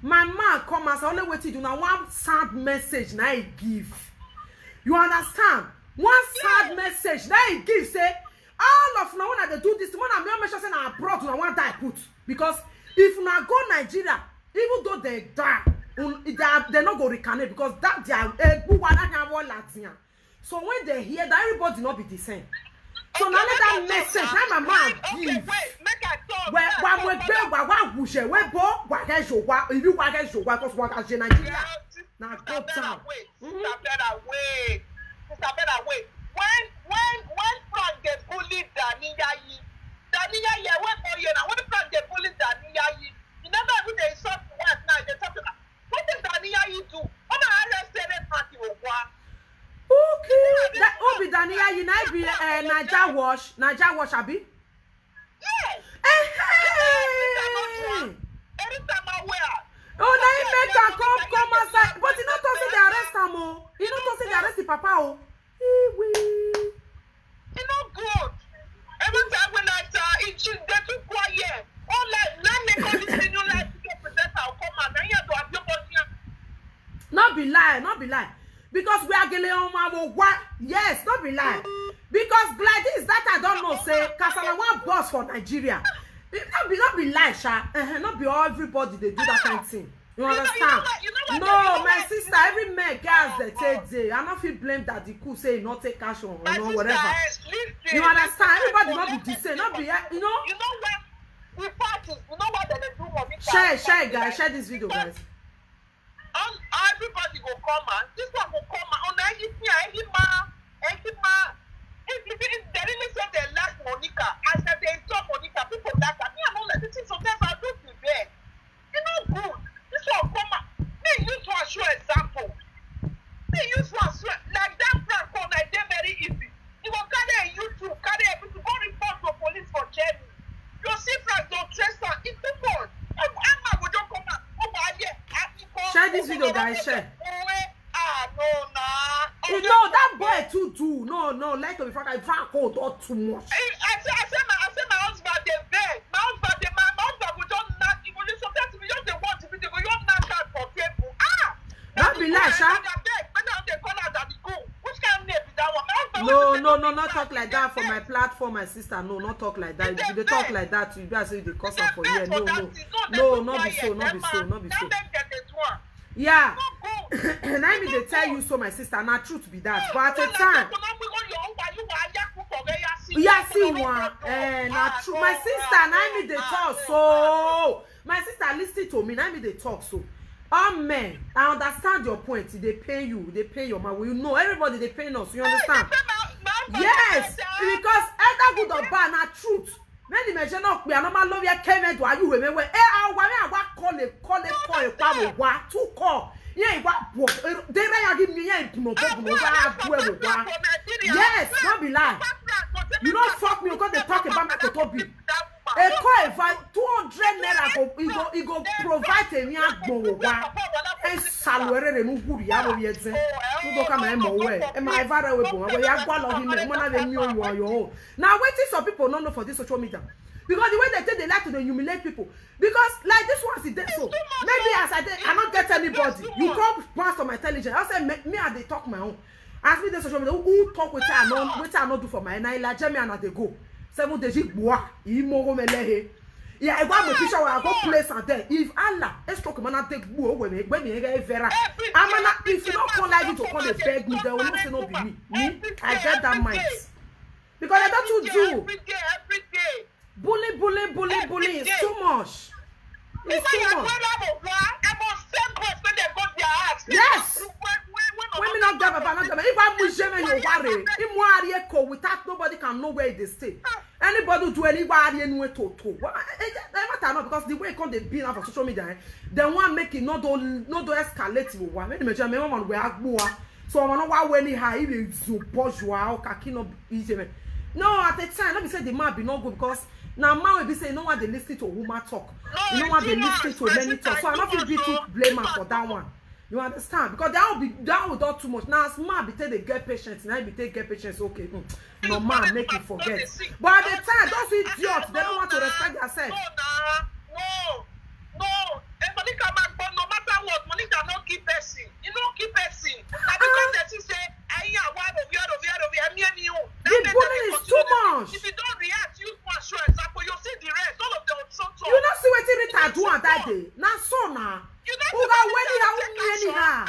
My man come and say only wait to do now one sad message now he give. You understand? One sad message now he give say all of now when they do this one I'm make sure say na abroad na one die put because if na go Nigeria even though they die they not go recarnate because that they are so when they hear that everybody not be the same. So now let that message how my man give. Make I talk. Where we go we bo if you cause Nigeria. Now go down. Sister better wait. When Frank get bullied Daniyayi when for you now when Frank get bullied Daniyayi, you never even they insult wife now they talk about what did Daniyayi do? What the arrested party will want? Okay, that will be be Dania, you know be Naija wash, abi? Yes. Anytime I wear. Oh, now he make her come outside. But you not to say they arrest him, oh. You not to say they arrest the papa, oh. You know good. Every time when I say they too quiet. All like, let me call this new life to present our command. And you have to have your body. Not be lie. Because we are getting on what? Yes, not be lie. Because like this, that I don't know, say, Kasala one boss for Nigeria. Not be lie, Sha. Not be everybody they do that kind of thing. You understand? No, my sister, every man girls they take day. I not feel blame that the cool say not take cash on or whatever. You understand? Everybody not be the same. Not be, you know. You know what? We practice. You know what they do for me? Share, guys. Share this video, guys. Everybody go come and this one go come and on any ma. If they really say they like Monica, I said they talk Monica, people like that. Me, I'm not like this. Sometimes I do to bed. You know, good. This one come and they use one show example. They use one show like that prank on like they very easy. You go carry a YouTube, carry everything, go report to police for jamming. You see Frank don't trace her. It's too much. I'm going to come out. Share this video, guys. Share. You know that boy too do. No, like to be frank, I drank cold or too much. I say my husband they beg. My husband will just knock. He will sometimes we just they want to be they will just knock out for people. Not be like Sha. No, not talk like that for my platform, my sister. No, not talk like that. If they talk like that, you guys say the cause for here. No, not be so. Yeah. And I mean they tell you so, my sister. Not truth be that. But at the time. Yeah, see one. Not true. My sister, and I mean they talk so. My sister, listen to me. And I mean they talk so. Oh man, I understand your point. They pay you, they pay your money. You know, everybody they pay us. You understand? Yes, because either good or bad, not truth. Many mention of me, and I'm love your came to you women. I call. Yeah, what? They give me yes, not be lie. You don't fuck me because they talk about my Kotobi. A call if 200 naira he go provide a young and salary and who you are yet. You don't come and way. Am I very well? We are one of him, one of them you are your own. Now, waiting some people don't know for this social media. Because the way they take, they like to humiliate people. Because like this one is dead so. Maybe as I did, I not get anybody. You come pass on my intelligence. I say me and they talk my own. Ask me the social media who talk with I not do for my and I like Jamie and they go. 7 days bois, yeah, I want my picture where I go place and there. If Allah, let's talk about take boo when you get vera. If you don't call like you to come and beg me, they will not be me. I get that mind. Because I don't do. Every day. Bully is too much. It's too much. Yes. Women not give up, if I'm with you worry, without nobody can know where they stay. Anybody do anybody anywhere to. Because the way come they be now for social media, they want make it not do escalate. Many mention me one we are so I know why when he high even so bourgeois or kakino easy. No, at the time, let me say the man be not good because now man will be saying no one they listen to a woman talk. You know what they listen to many talk. So I'm not going to blame her for that one. You understand? Because that will do too much. Now smart be take they get patience. Now be take get patience. Okay, no man make you forget. But at the time, those idiots they don't want to respect themselves. No. And Monica but no matter what, Monica not keep person. You don't keep person. And because they say, the bullying is too much. If you don't react, use one show example. You'll see the rest. All of them will shut up. You not see what Rita do on that day. Now so now. Who got wedding how many her?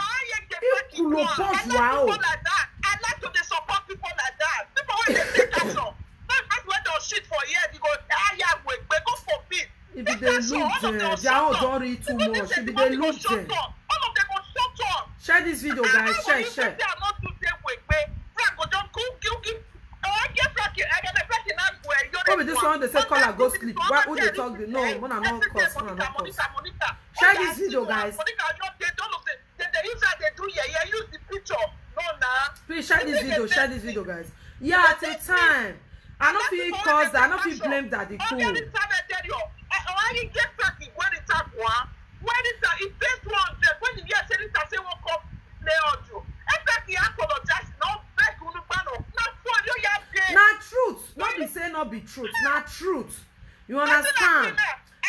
If you look wow. I like to support people like that. People when they take action. Not when they'll shit for years, you go, we go for peace. If they lose they don't read too much. If they lose all of them will shut up. Share this video, guys. Share. Oh, this one they say color go sleep. Why would they talk? No, one are not cause. Share this video, guys. Please share this video, guys. Yeah, at a time. I don't feel cause I don't feel blame that the cool. Not truth. Not be say not be truth. Not truth. You understand?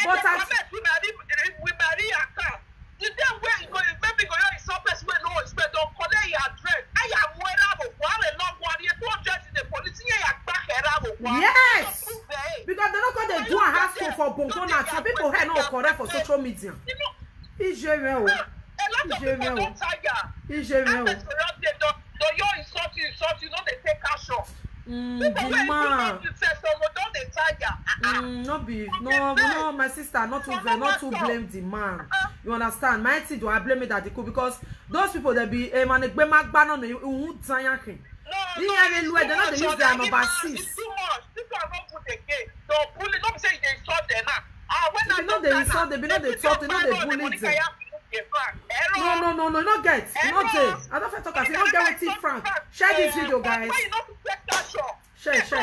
But I we marry a car. The day where you go, maybe go your surface where no expect don't collect your address. I am where I will one a long one. You don't judge the police. Yes. Because they're not going to do a hassle for Bongo now. So people here not correct for social media. It's a lot of people don't tire. It's you know they take action. No, my sister, not to blame the man. You understand? My auntie do I blame it that they could because those people that be a man they're not they use their number 6. It's too much. People are not put again. Don't bully. Don't say they insult them now. When they insult, they be not they talk, they know they bully them. No, not get. Not there. I don't talk as you don't get with Frank. Share this video, guys. Share. How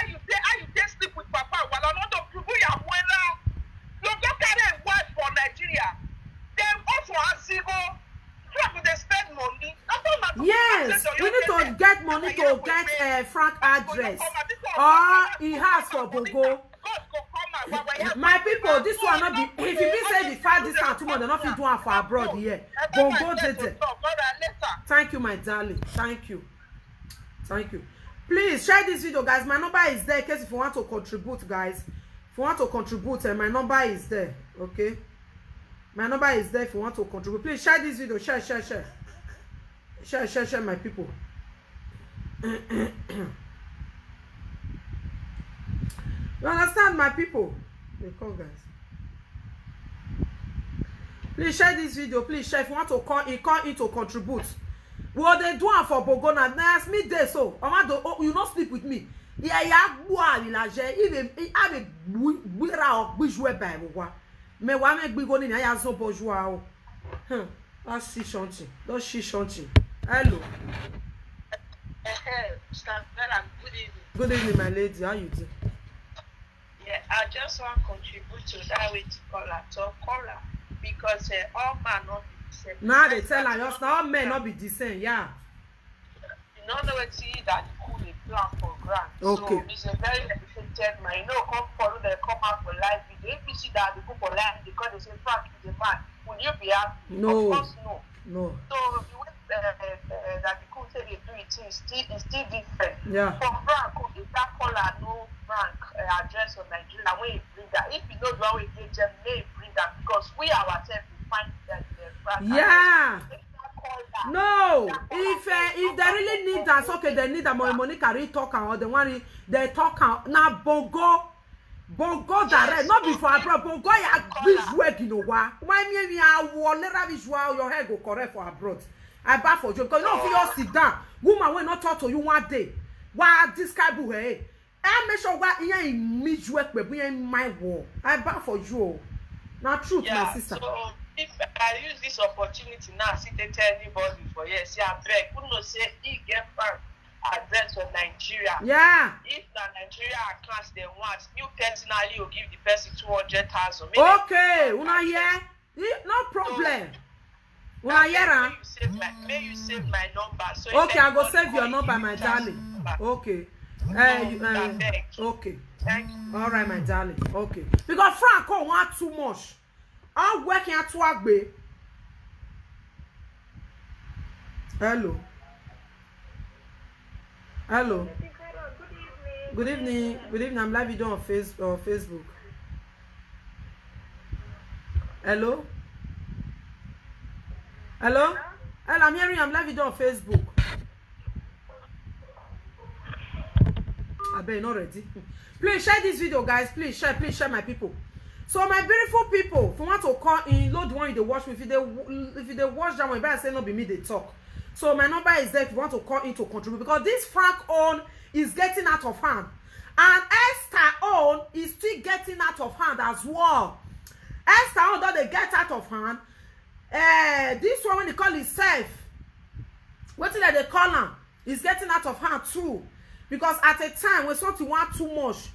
you sleep with Papa? Well, I'm not to prove you are well. You don't carry a wife for Nigeria. Then also has zero. They spend money. Yes, we need to get money to get Frank address. Or he has for Bongo. My people, this one not be. If you be say the 5 discount tomorrow, they're not fit doing for abroad here. Bongo did it. Thank you, my darling. Thank you. Please share this video, guys. My number is there in case if you want to contribute, guys. If you want to contribute, my number is there. Okay. My number is there if you want to contribute. Please share this video. Share. Share, my people. You understand, my people? They call, guys. Please share this video. Please share if you want to call in to contribute. What they do for Bogona? Now ask me this. So, you not sleep with me. Yeah, even I have a jouer by mais wa me gbigo ni ya so bourgeois o that's she shanty. Hello. Good evening, my lady. How you do? Yeah, I just want to contribute to that way to caller because all men not be the same. Now they tell us all men not be the same. Yeah. You know what that cool plan for grant. Okay. So it's a very educated man. You know, come follow them, come out for live video. If you see that they go for live because they say Frank is a man, would you be happy? No. Of course, no. No. So the way that the cool say they do it is still different. Yeah. For Frank, if that caller no Frank address of Nigeria, when you bring that, if you know the way they just may bring that because we ourselves will find that Frank. Yeah. No, if they really need that, okay, they need that money carry talk or the one they talk now Bongo direct, not before abroad. Bongo ya visual, you know why? Why me I will let visual your head go correct for abroad. I buy for you because you don't feel sit down. Woman will not talk to you one day. Why this guy boo hey? I make sure what you in me work we in my wall. I buy for you. Not truth, my sister. So if I use this opportunity now, see they tell anybody for yes, yeah, beg. Who knows say he get Frank address of Nigeria. Yeah. If the Nigeria class they want, you personally will give the person 200,000. Okay, una hear? No problem. Una hear? May you save my number. So okay, I go save your number, my darling. Okay. Okay. Thank you. All right, my darling. Okay. Because Frank want too much. I'm working at Twagbe. Hello. Good evening. I'm live video on Facebook. Hello. I'm hearing. I'm live video on Facebook. I bet not ready. Please share this video, guys. Please share, my people. So my beautiful people, if you want to call in, load the one you watch me. If you watch that one, you better say no be me they talk. So my number is there if you want to call in to contribute because this Frank own is getting out of hand, and Esther own is still getting out of hand as well. Esther own though they get out of hand. This one when they call itself, what did they call her? It's getting out of hand too. Because at a time when something want too much,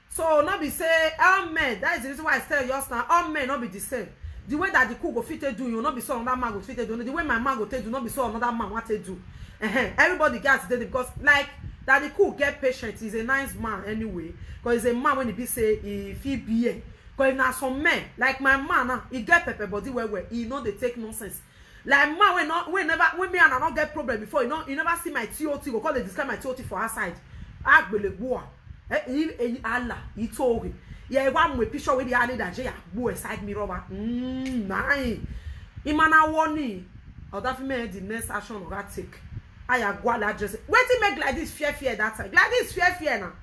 so not be say all men. That is the reason why I tell you now. All men not be the same. The way that the cook go fit do, you not be so another man go fit do. The way my man go do, not be so another man want to do. Everybody gets it because like that the cook get patient. He's a nice man anyway. Because he's a man when he be say if he be here. Because now some men like my man, he get pepper body where he know they take nonsense. Like man, when me and I not get problem before, you never see my TOT. Go call they describe my TOT for her side. Allah, he told me. Yeah, one with picture with the added that Jay boy side mirror. Nine. Imana warning. Or that me the next action of that take. I have got address. Wait till make like this fear that time. Like this fear now.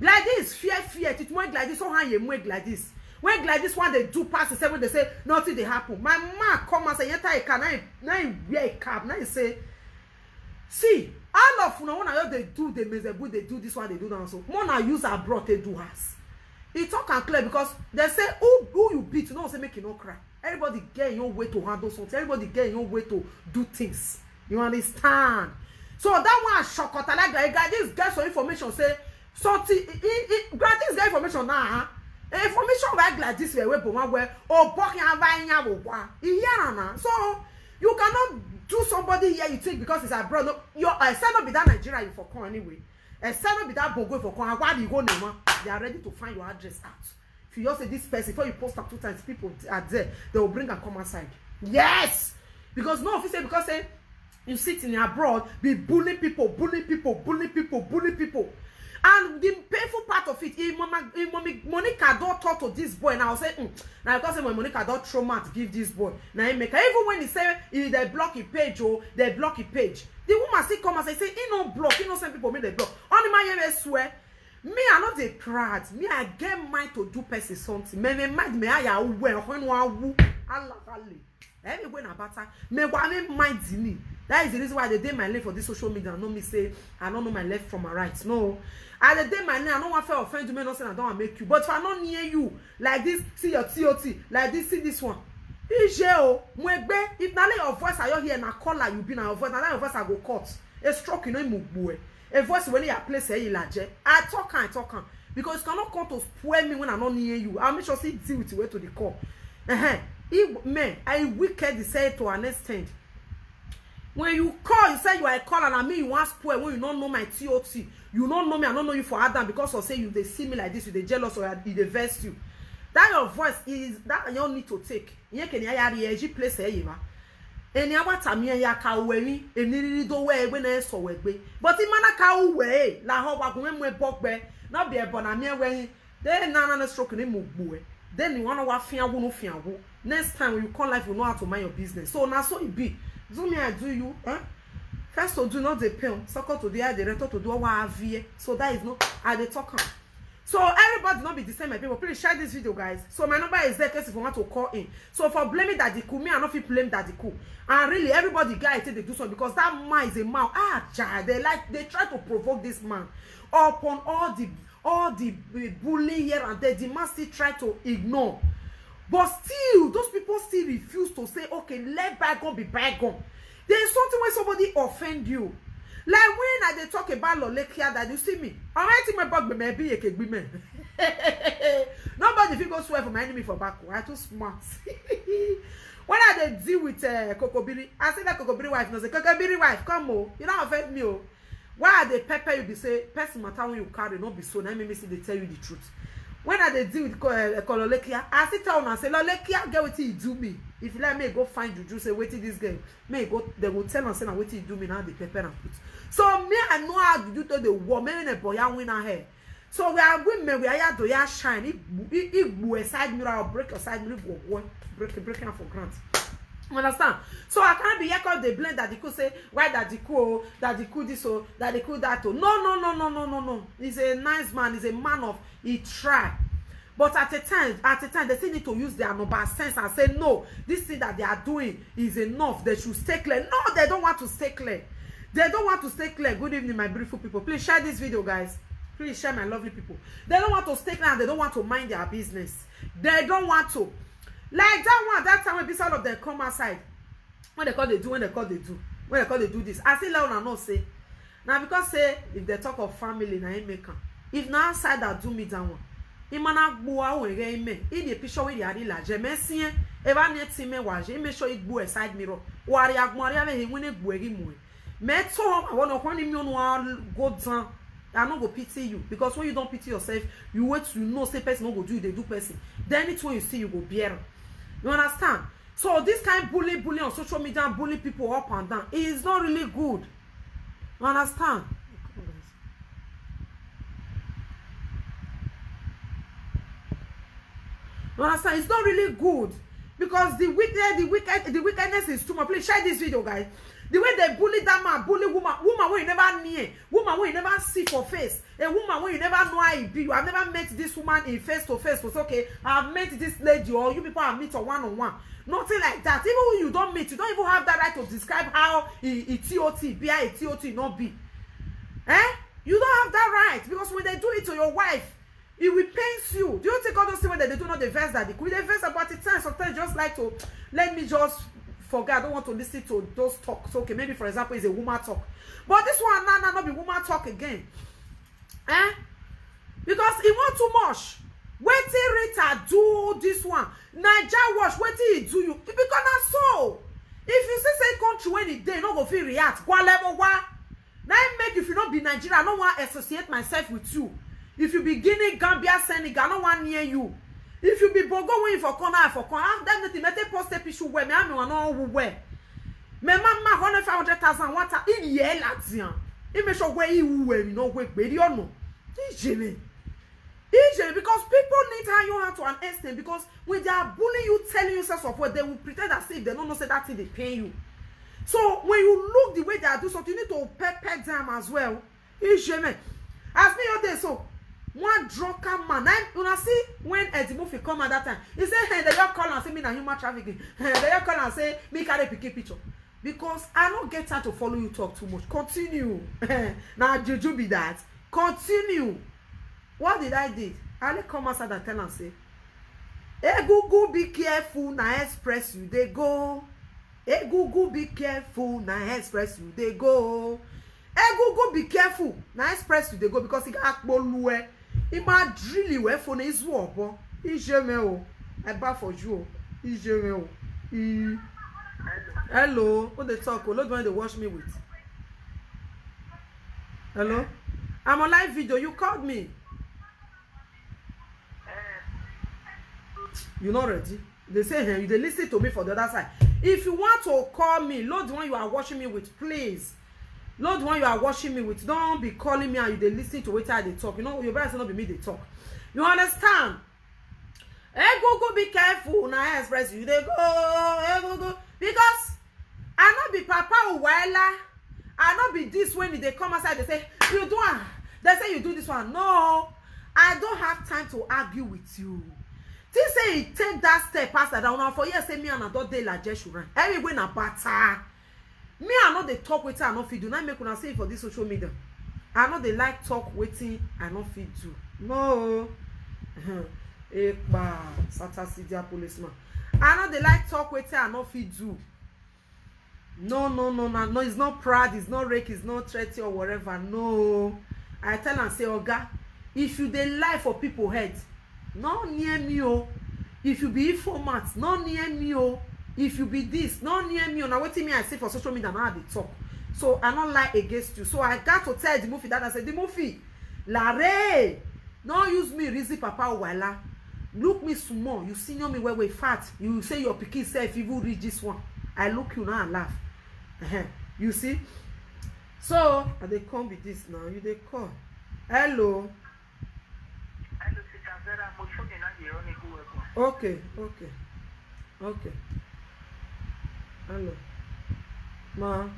Like this fear. It went like this. So how you make like this? When like this one they do pass the 7, they say nothing they happen. My man come and say, "Yeta can I wear a cap?" Now he say, "See, all of you know when they do they do this one they do that so. More now use abroad they do us." He talk and clear because they say who you beat, no say make you no cry. Everybody get your way to handle something. Everybody get your way to do things. You understand? So that one shock like guy this get some information say something. Grant this guy information now. Information like this way where oh so you cannot do somebody here you think because it's abroad. No, your send not be that Nigeria you for call anyway. Send not be that Bongo for call. Why do you go name? They are ready to find your address out. If you just say this person before you post up 2 times, people are there. They will bring and come outside. Yes, because no officer because say you sit in abroad be bullying people. And the painful part of it, if Monica don't talk to this boy, now I say, now because when Monica don't trauma to give this boy, now he make even when he say if they block his page or they block his page, the woman still come and say, he no block, innocent people make they block. Only my swear, me I not a proud, me I get mind to do person something. Me mind me I aware when one woo, Allah. Anyway, na better. Me want mind me. That is the reason why the day my left for this social media, I know me say I don't know my left from my right. No, at the day my name, I don't want to offend you. Me not say I don't want to make you. But if I not near you like this, see your TOT like this, see this one. If now your voice I hear na caller you be na your voice, now your voice I go cut. A stroke you know mugboe. A voice when you place here ilaje. I talk because you cannot come to spoil me when I'm not near you. I'll make sure see deal with you way to the call. Man, I wicked say to an extent. When you call, you say you are a caller, and I mean you want spoil when you don't know my TOT. You don't know me, I don't know you for Adam because of say you they see me like this, you they jealous or they vex you. That your voice is that you need to take. You can hear place here. Any about time ya ka we ni do we na so we gbe. But in mana ka we la ho ba kun we bogbe. Not be ebo na me we. Then na stroke ni mugbu. Then you want to fian wo no fian wo. Next time when you call life, you know how to mind your business. So now so it be. Do me I do you, First to do not the pain. Second to the eye, the return to do what I have. So that is not I the talk. So everybody not be the same, my people. Please share this video, guys. So my number is there in case if you want to call in. So for blaming Daddy Cool, me I not feel blame Daddy Cool. And really everybody guys they do something because that man is a man. They try to provoke this man upon all the bullying here and there. The man still try to ignore. But still, those people still refuse to say, okay, let bygone be bygone. There is something when somebody offend you. Like when I talk about Lolekia that you see me. I'm writing my bug, maybe a keg women. Nobody if you go swear for my enemy for back. I'm too smart. When I deal with Kokobiri, I say that Kokobiri wife, no say Kokobiri wife, come on, you don't offend me. Why are they pepper you be say, person matter when you carry, not be so, now me see they tell you the truth. When I deal with Lolekia, I sit down and say, Lolekia, get what you do me. If you let me go find Juju, say, wait till this girl, may go, they will tell and say, wait till you do me now, the pepper and put. So me, I know how to do to the woman and boy, and win her hair. So we are women, we are here to ya shine. If side mirror or break your side mirror, breaking up for grants. Understand? So I can't be here called the blame that they could say, why that they could this or that they could that. No. He's a nice man, he's a man of he try. But at a time, they still need to use their number sense and say, no, this thing that they are doing is enough. They should stay clear. No, they don't want to stay clear. They don't want to stay clear. Good evening, my beautiful people. Please share this video, guys. Please share, my lovely people. They don't want to stay clear and they don't want to mind their business. They don't want to. Like that one, that time when all of them come outside. When they call, they do. When they call, they do. when they call they do this. I see let una know say now because say if they talk of family na him make am. If na outside that do me down one. Imana gboa o ere ime. I dey picture we dey ari la je mesie e ba ne ti me wa je me show igbo e side mirror. Wari agmori ave he wini gbo eri mu. Me to I want to kwani mi onu go down. I no go pity you because when you don't pity yourself, you wait to know say person no go do, they do person. Then it's when you see you go bear. You understand? So this kind of bully on social media, bully people up and down, it is not really good. You understand? You understand? It's not really good because the wickedness is too much. Please share this video, guys. The way they bully that man, bully woman where you never near, woman where you never see for face, a woman where you never know how it be. You have never met this woman in face to face. Was okay, I have met this lady, or you people have met her one-on-one. Nothing like that. Even when you don't meet, you don't even have that right to describe how it TOT, be a TOT not be. Eh? You don't have that right because when they do it to your wife, it will pains you. Do you think all those things that they do not the verse that they could? They verse about it sometimes just like to let me just forget. I don't want to listen to those talks. Okay, maybe for example, it's a woman talk, but this one now not be woman talk again. Eh? Because it want too much. Wait till Rita do this one. Naija watch. Wait till he do you. Because that's so. If you say country when it day, not go feel react. What level what? Now make if you not be Nigeria, I don't want to associate myself with you. If you be Guinea, Gambia, Senegal, I don't want near you. If you be Bogo when for corner, definitely make post a picture where me I know where. Me mama 100,000 water in year Latian. It make sure where you were, you know where you know. Easily. Because people need how you have to an extent because when they are bullying you, telling you self support, they will pretend as if they don't know say that thing they pay you. So when you look the way they are doing something, you need to pet them as well. Easily. As me your day so. One drunken man. When I see when Eddie Murphy come at that time, he say, hey, they just call and say me na human trafficking. They just call and say me carry picky picture. Because I don't get time to follow you talk too much. Continue. Now Juju be that. Continue. What did I do? I come outside and tell and say, hey Google, be careful. Now express you they go. Hey Google, be careful. Now express you they go. Hey Google, be careful. Now express you they go because he got bolue. He might really wear for his work. He's Jemel. I buy for you. He's Jemel. Hello. What they talk? What do they watch me with? Hello. I'm on live video. You called me. You're not ready. They say hey, they listen to me for the other side. If you want to call me, load the one you are watching me with, please. Not the one you are watching me with. Don't be calling me and you they listen to what they talk. You know, your better not be me they talk. You understand? Hey, Google, be careful. Now I express you. They go. Hey, Google. Because I not be Papa Uwela. I not be this when they come outside. They say, you do one. They say you do this one. No. I don't have time to argue with you. They say you take that step past that down. Now for years, say me and I don't day like Jeshurun. Everywhere na bata. Me I know they talk with I not feed do. Now make una say for this social media. I know they like talk waiting. I not feed do. No. Ekba Sata Sidia policeman. I know they like talk waiting. I not feed do. No. It's not proud. It's not rake. It's not threaty or whatever. No. I tell and say, Oga, if you they lie for people head, not near me. Oh. If you be informant, not near me. Oh. If you be this, not near me, now what me I say for social media now they talk. So I don't lie against you. So I got to tell the movie that I said, the movie, Larry, don't use me Rizzy Papa Wala. Look me small. You senior me where we fat. You say your picky self even read this one. I look you now and laugh. You see? So they come with this now. You they call. Hello. Okay. Hello. Ma.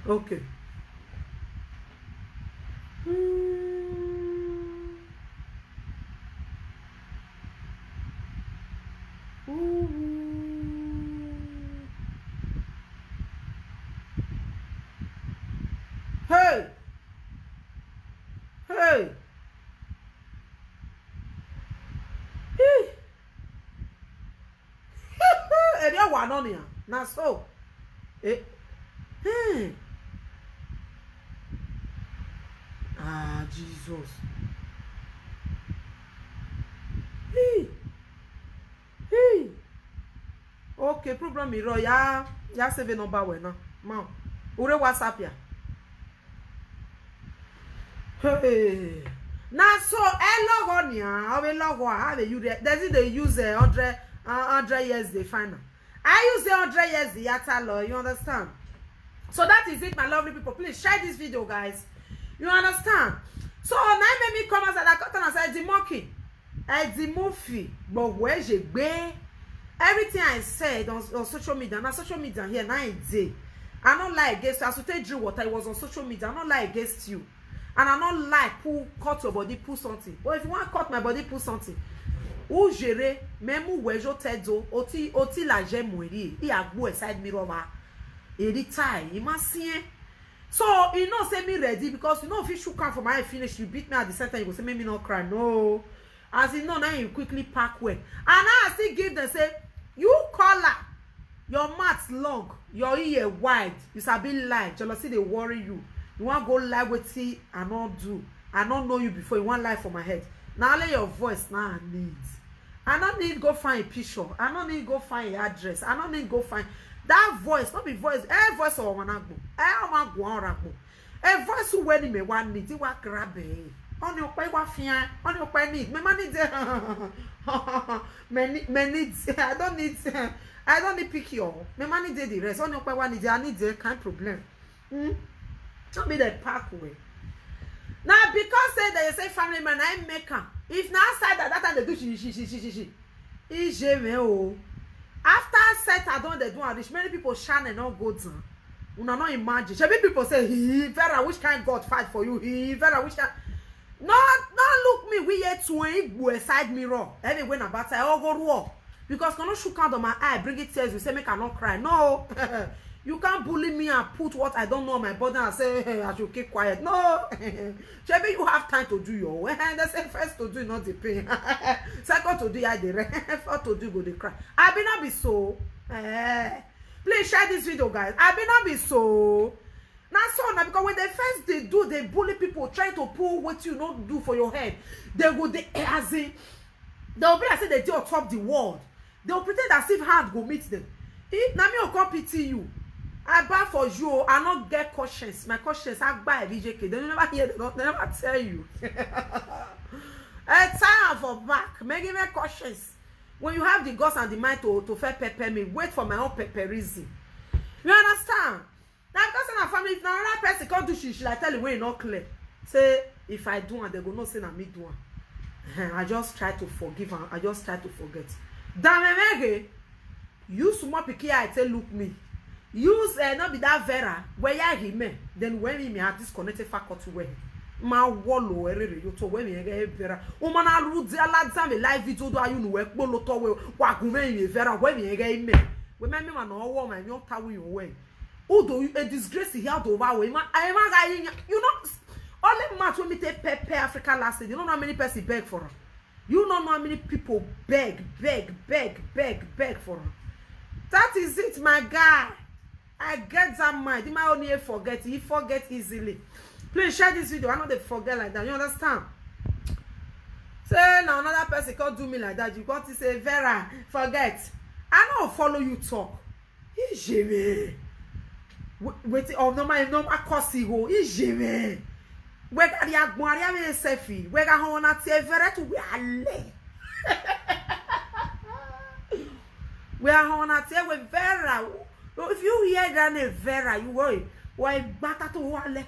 Okay. Hey. anonia. Now so. Ah, Jesus. Hey. Okay, problem is ya save number we now. Mom. Ure WhatsApp ya. Hey. Now so I will log on. How they use it? Does it they use 100 years they find? I use 100 years the yata law. You understand? So that is it, my lovely people. Please share this video, guys. You understand? So now make me come as I cut and say the monkey, the movie, but where je be? Everything I said on social media, now social media here 9 day. I don't lie against you. As you tell you what I was on social media, I don't lie against you. And I don't like who cut your body, pull something. But if you want to cut my body, pull something. Ou gérer, même où je t'aide, oti la j'aime mourir. Il a beau side mirror ma. Il retire, il m'a signé. So you know say me ready because you know if you should come for my finish, you beat me at the center, you go say make me not cry. No. As you know now you quickly pack well. And now I still give them say, you color, your mouth long, your ear wide, you sabi lie, jealousy they worry you. You want go lie with it and not do. I don't know you before you want lie for my head. Now let your voice now I need. I don't need go find a picture. I don't need go find an address. I don't need go find that voice, not be voice. A voice or one agbo. A voice who when me one need you want grab it. On your pay what fian, on your pay need. Me money there. Me needs. I don't need pick you. Me money there the rest. On your pay one need. I need the kind problem. Don't be the park way. Now because they say family man I make her. If now side that time they do she. After set I don't they do this. Many people shine and not go down. Una not imagine. Maybe people say he Vera which kind God fight for you. He Vera which kind. No look me we yet to side mirror. Anyway about I all go raw. Because cannot shook out on my eye, bring it tears, you say make I not cry. No. You can't bully me and put what I don't know on my body and say, hey, I should keep quiet. No. Maybe you have time to do your work. They say first to do, not the pain. Second to do, I the rest. Third to do, go the cry. I be not be so. Please share this video, guys. I be not be so. Now, so now, because when they first they bully people, trying to pull what you not do for your head. They go, as in, they'll be as if they do on top the world. They'll pretend as if hand go meet them. Now me will come pity you. I buy for you. I not get conscience. My conscience, I buy VJK. They never hear. They never tell you. Time for back. Make me conscience. When you have the guts and the mind to fair pepper me, wait for my own pepperism. You understand? Now because in our family, if another person can't do she like tell you when not clear. Say if I do and they go not say na me do one. I just try to forgive and I just try to forget. Damn me, you small picky I tell look me. Use not be that Vera where ya him then when me have disconnected faculty way ma wallow you to when me Vera woman I root the lads me live video do you know work bolo to we wagume Vera when me again me we me man no woman you tawi away odo a disgrace he had over way I you know only match when me take Pepe Africa last year you know how many person beg for her you know how many people beg for her. That is it my guy. I get that mind. He might only forget. He forget easily. Please share this video. I know they forget like that. You understand? Say now another person can't do me like that. You got to say Vera, forget. I don't follow you talk. Ijeme. Wait, oh no my no akosigo. Ijeme. We got the agboria me selfie. We got hona tie Vera to we ale. We are hona tie we Vera. If you hear that name Vera, you worry. Why better to wale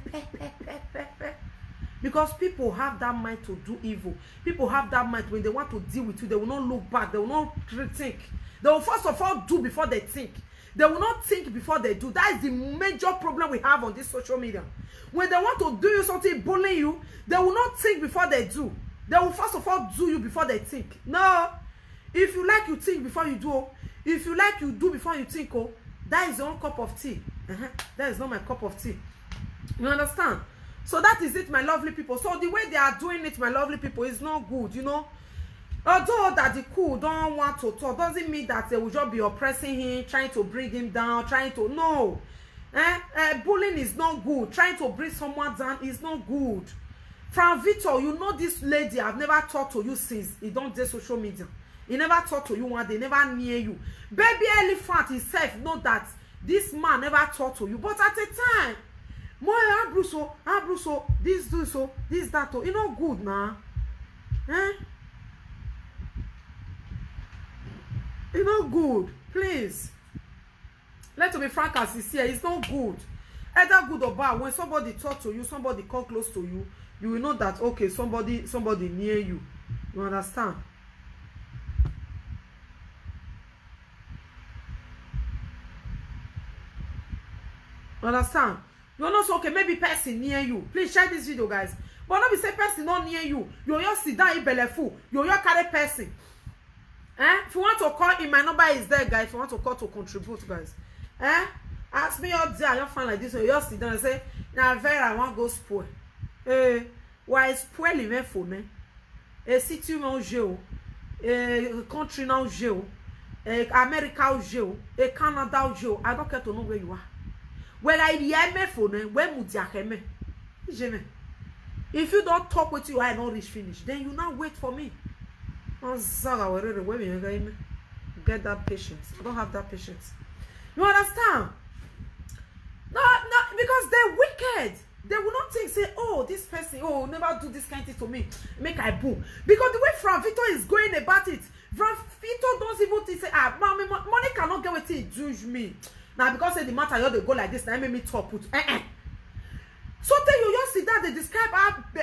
because people have that mind to do evil. People have that mind when they want to deal with you, they will not look back, they will not think. They will first of all do before they think. They will not think before they do. That is the major problem we have on this social media. When they want to do you something, bullying you, they will not think before they do. They will first of all do you before they think. No. If you like, you think before you do. If you like, you do before you think. Oh. That is your own cup of tea. That is not my cup of tea. You understand? So that is it, my lovely people. So the way they are doing it, my lovely people, is not good, you know. Although that the cool don't want to talk, doesn't mean that they will just be oppressing him, trying to bring him down, trying to, no. Bullying is not good. Trying to bring someone down is not good. From Victor, you know this lady, I've never talked to you since he don't do social media. He never talked to you one day, never near you. Baby Elephant himself know that this man never talked to you. But at the time, Bruso, this do so, this that, you know good now. It's not good. Please. Let's be frank and sincere. It's not good. Either good or bad. When somebody talk to you, somebody come close to you, you will know that, okay, somebody near you. You understand? You understand? You know, so okay, maybe person near you. Please share this video, guys. But not be say person not near you. You just sit down in belefu. You just carry person. If you want to call in, my number is there, guys. If you want to call to contribute, guys. Ask me out there. I don't find like this. You just sit down and say, now I want to go spoil. Why spoil even for me? City now jail. Country now jail. America jail. Canada jail. I don't care to know where you are. When I hear me for me, where would you hear me? If you don't talk with you, I don't reach finish. Then you now wait for me. Get that patience. I don't have that patience. You understand? No, because they're wicked. They will not think, say, oh, this person, oh, never do this kind of thing to me. Make I boom. Because the way Frank Victor is going about it, Frank Victor don't even think, say, mommy, money cannot get with it, judge me. Now, because say the matter, they go like this, now make me talk with. So tell you, just sit down, they describe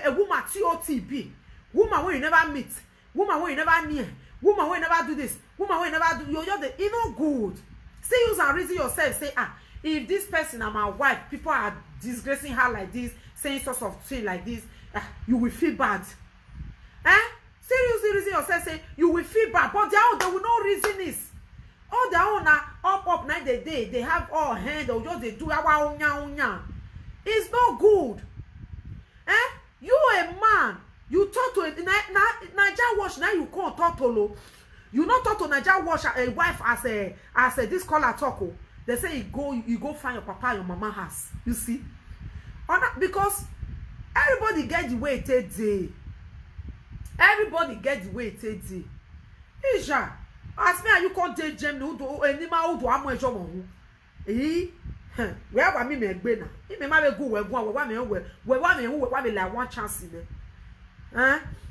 a woman, TOTB. Woman where you never meet. Woman where you never near. Woman where you never do this. Woman where you never do. You're not good. Say use and reason yourself. Say, if this person are my wife, people are disgracing her like this, saying sorts of thing like this, you will feel bad. Seriously reason yourself. Say you will feel bad. But they will not reason this. All their own up night the day. They have all hand or just they do unya. It's not good. You a man. You talk to Niger Wash now you can't talk to lo. You not talk to Niger Wash a wife as a this caller talk. They say you go find your papa your mama house. You see? Because everybody get the way it is. Everybody get the way it is. Isha, ask me how you can't date Jem no do any ma do amu ejo mo hu. Where wa me gbe na. Me ma be go we wa me like one chance there.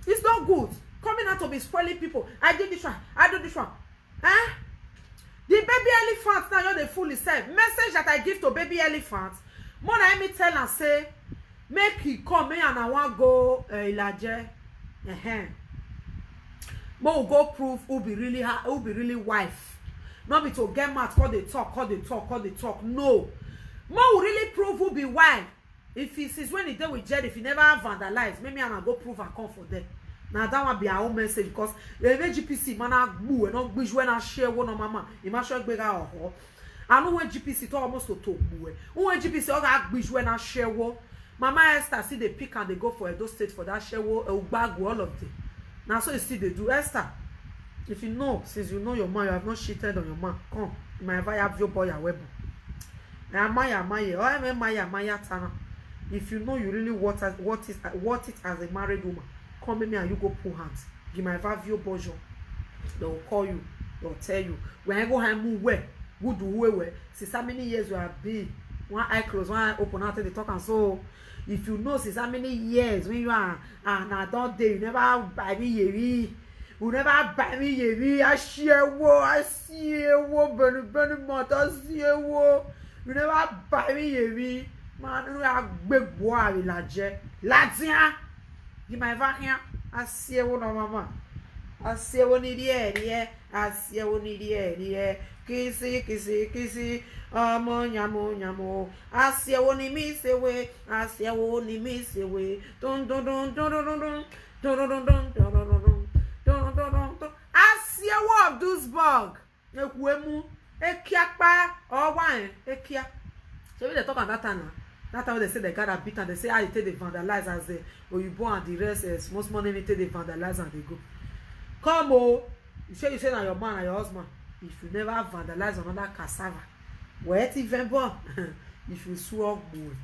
It's not good. Coming out to be spoiling people. I did this one. I do this one. The baby elephant now you're the fool itself. Message that I give to baby elephant. More than me tell and say, make he come here and I want go Ilaje. More go prove who be really wife. Not be to get mad, call they talk. No. More will really prove who be wife. If he sees when he deal with Jed, if he never vandalized, maybe I go prove and come for them. Now that will be our own message because the GPC man boo and not wish when I share one on mama. You must show bigger or I know when GPC to almost to talk boo. When GPC I wish when I share one. Mama Esther see they pick and they go for Edo State for that share one bag all of them. Now so you see they do Esther. If you know, since you know your man, you have not cheated on your man. Come, you might have your boy a web. Maya Tana. If you know you really want it as a married woman, come with me and you go pull hands. You might have your bojo. They will call you. They will tell you. When I go home, move where? Good do where? Since how many years you have been? One eye closed, one eye open out, they talk and so. If you know since how many years when you are an adult day, you never buy me yeri. You never buy me yeri. I see wo, Benny mother, see wo. You never buy me yeri. Man, you are big boy, Ilaje. Latia, you my van here. I see one of mama. I see one in the air, I see one in the air. Kissy. Nyamo. I see one in miss away. I see one in miss away. Don't. I see a war of those bug. A kiakpa or wine. A kia. So we talk about that time. That time they say they got a beat and they say they take the vandalize as they or you born and the rest is most money they take the vandalize and they go. come oh, you say na your man and your husband. If you never vandalize another cassava, wet even born. If you swap boy,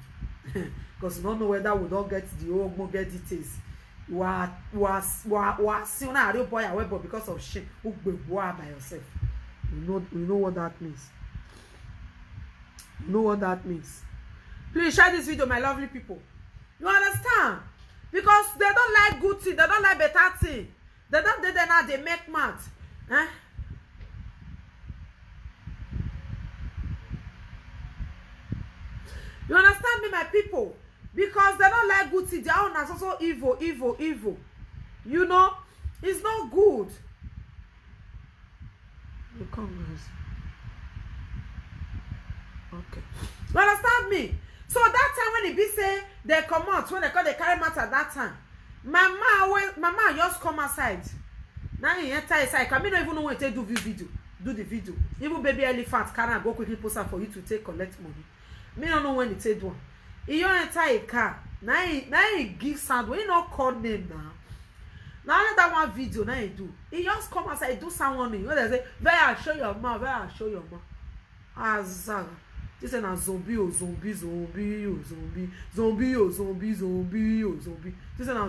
because you don't know whether we don't get the old get details. Was soon a real boy away, but because of shame, you be by yourself. You know what that means. You know what that means. Please share this video, my lovely people. You understand? Because they don't like good thing, they don't like better thing. They don't do that, they make mad. Eh? You understand me, my people? Because they don't like good thing. Their own is also evil. You know, it's not good. You come, guys. Okay. You understand me? So that time when it be say they come out, when they call the carry matter that time, mama just come outside. Now you enter inside. I don't even know when they do the video. Even baby elephant can go quickly post for you to take collect money. Me don't know when it take one. You enter a car. Now he give sound. When you not call name now. Now that one video now he do. He just come outside do someone. When they say, "Where show your mouth? Where show your mouth?" Azar. This is a zombie. This is a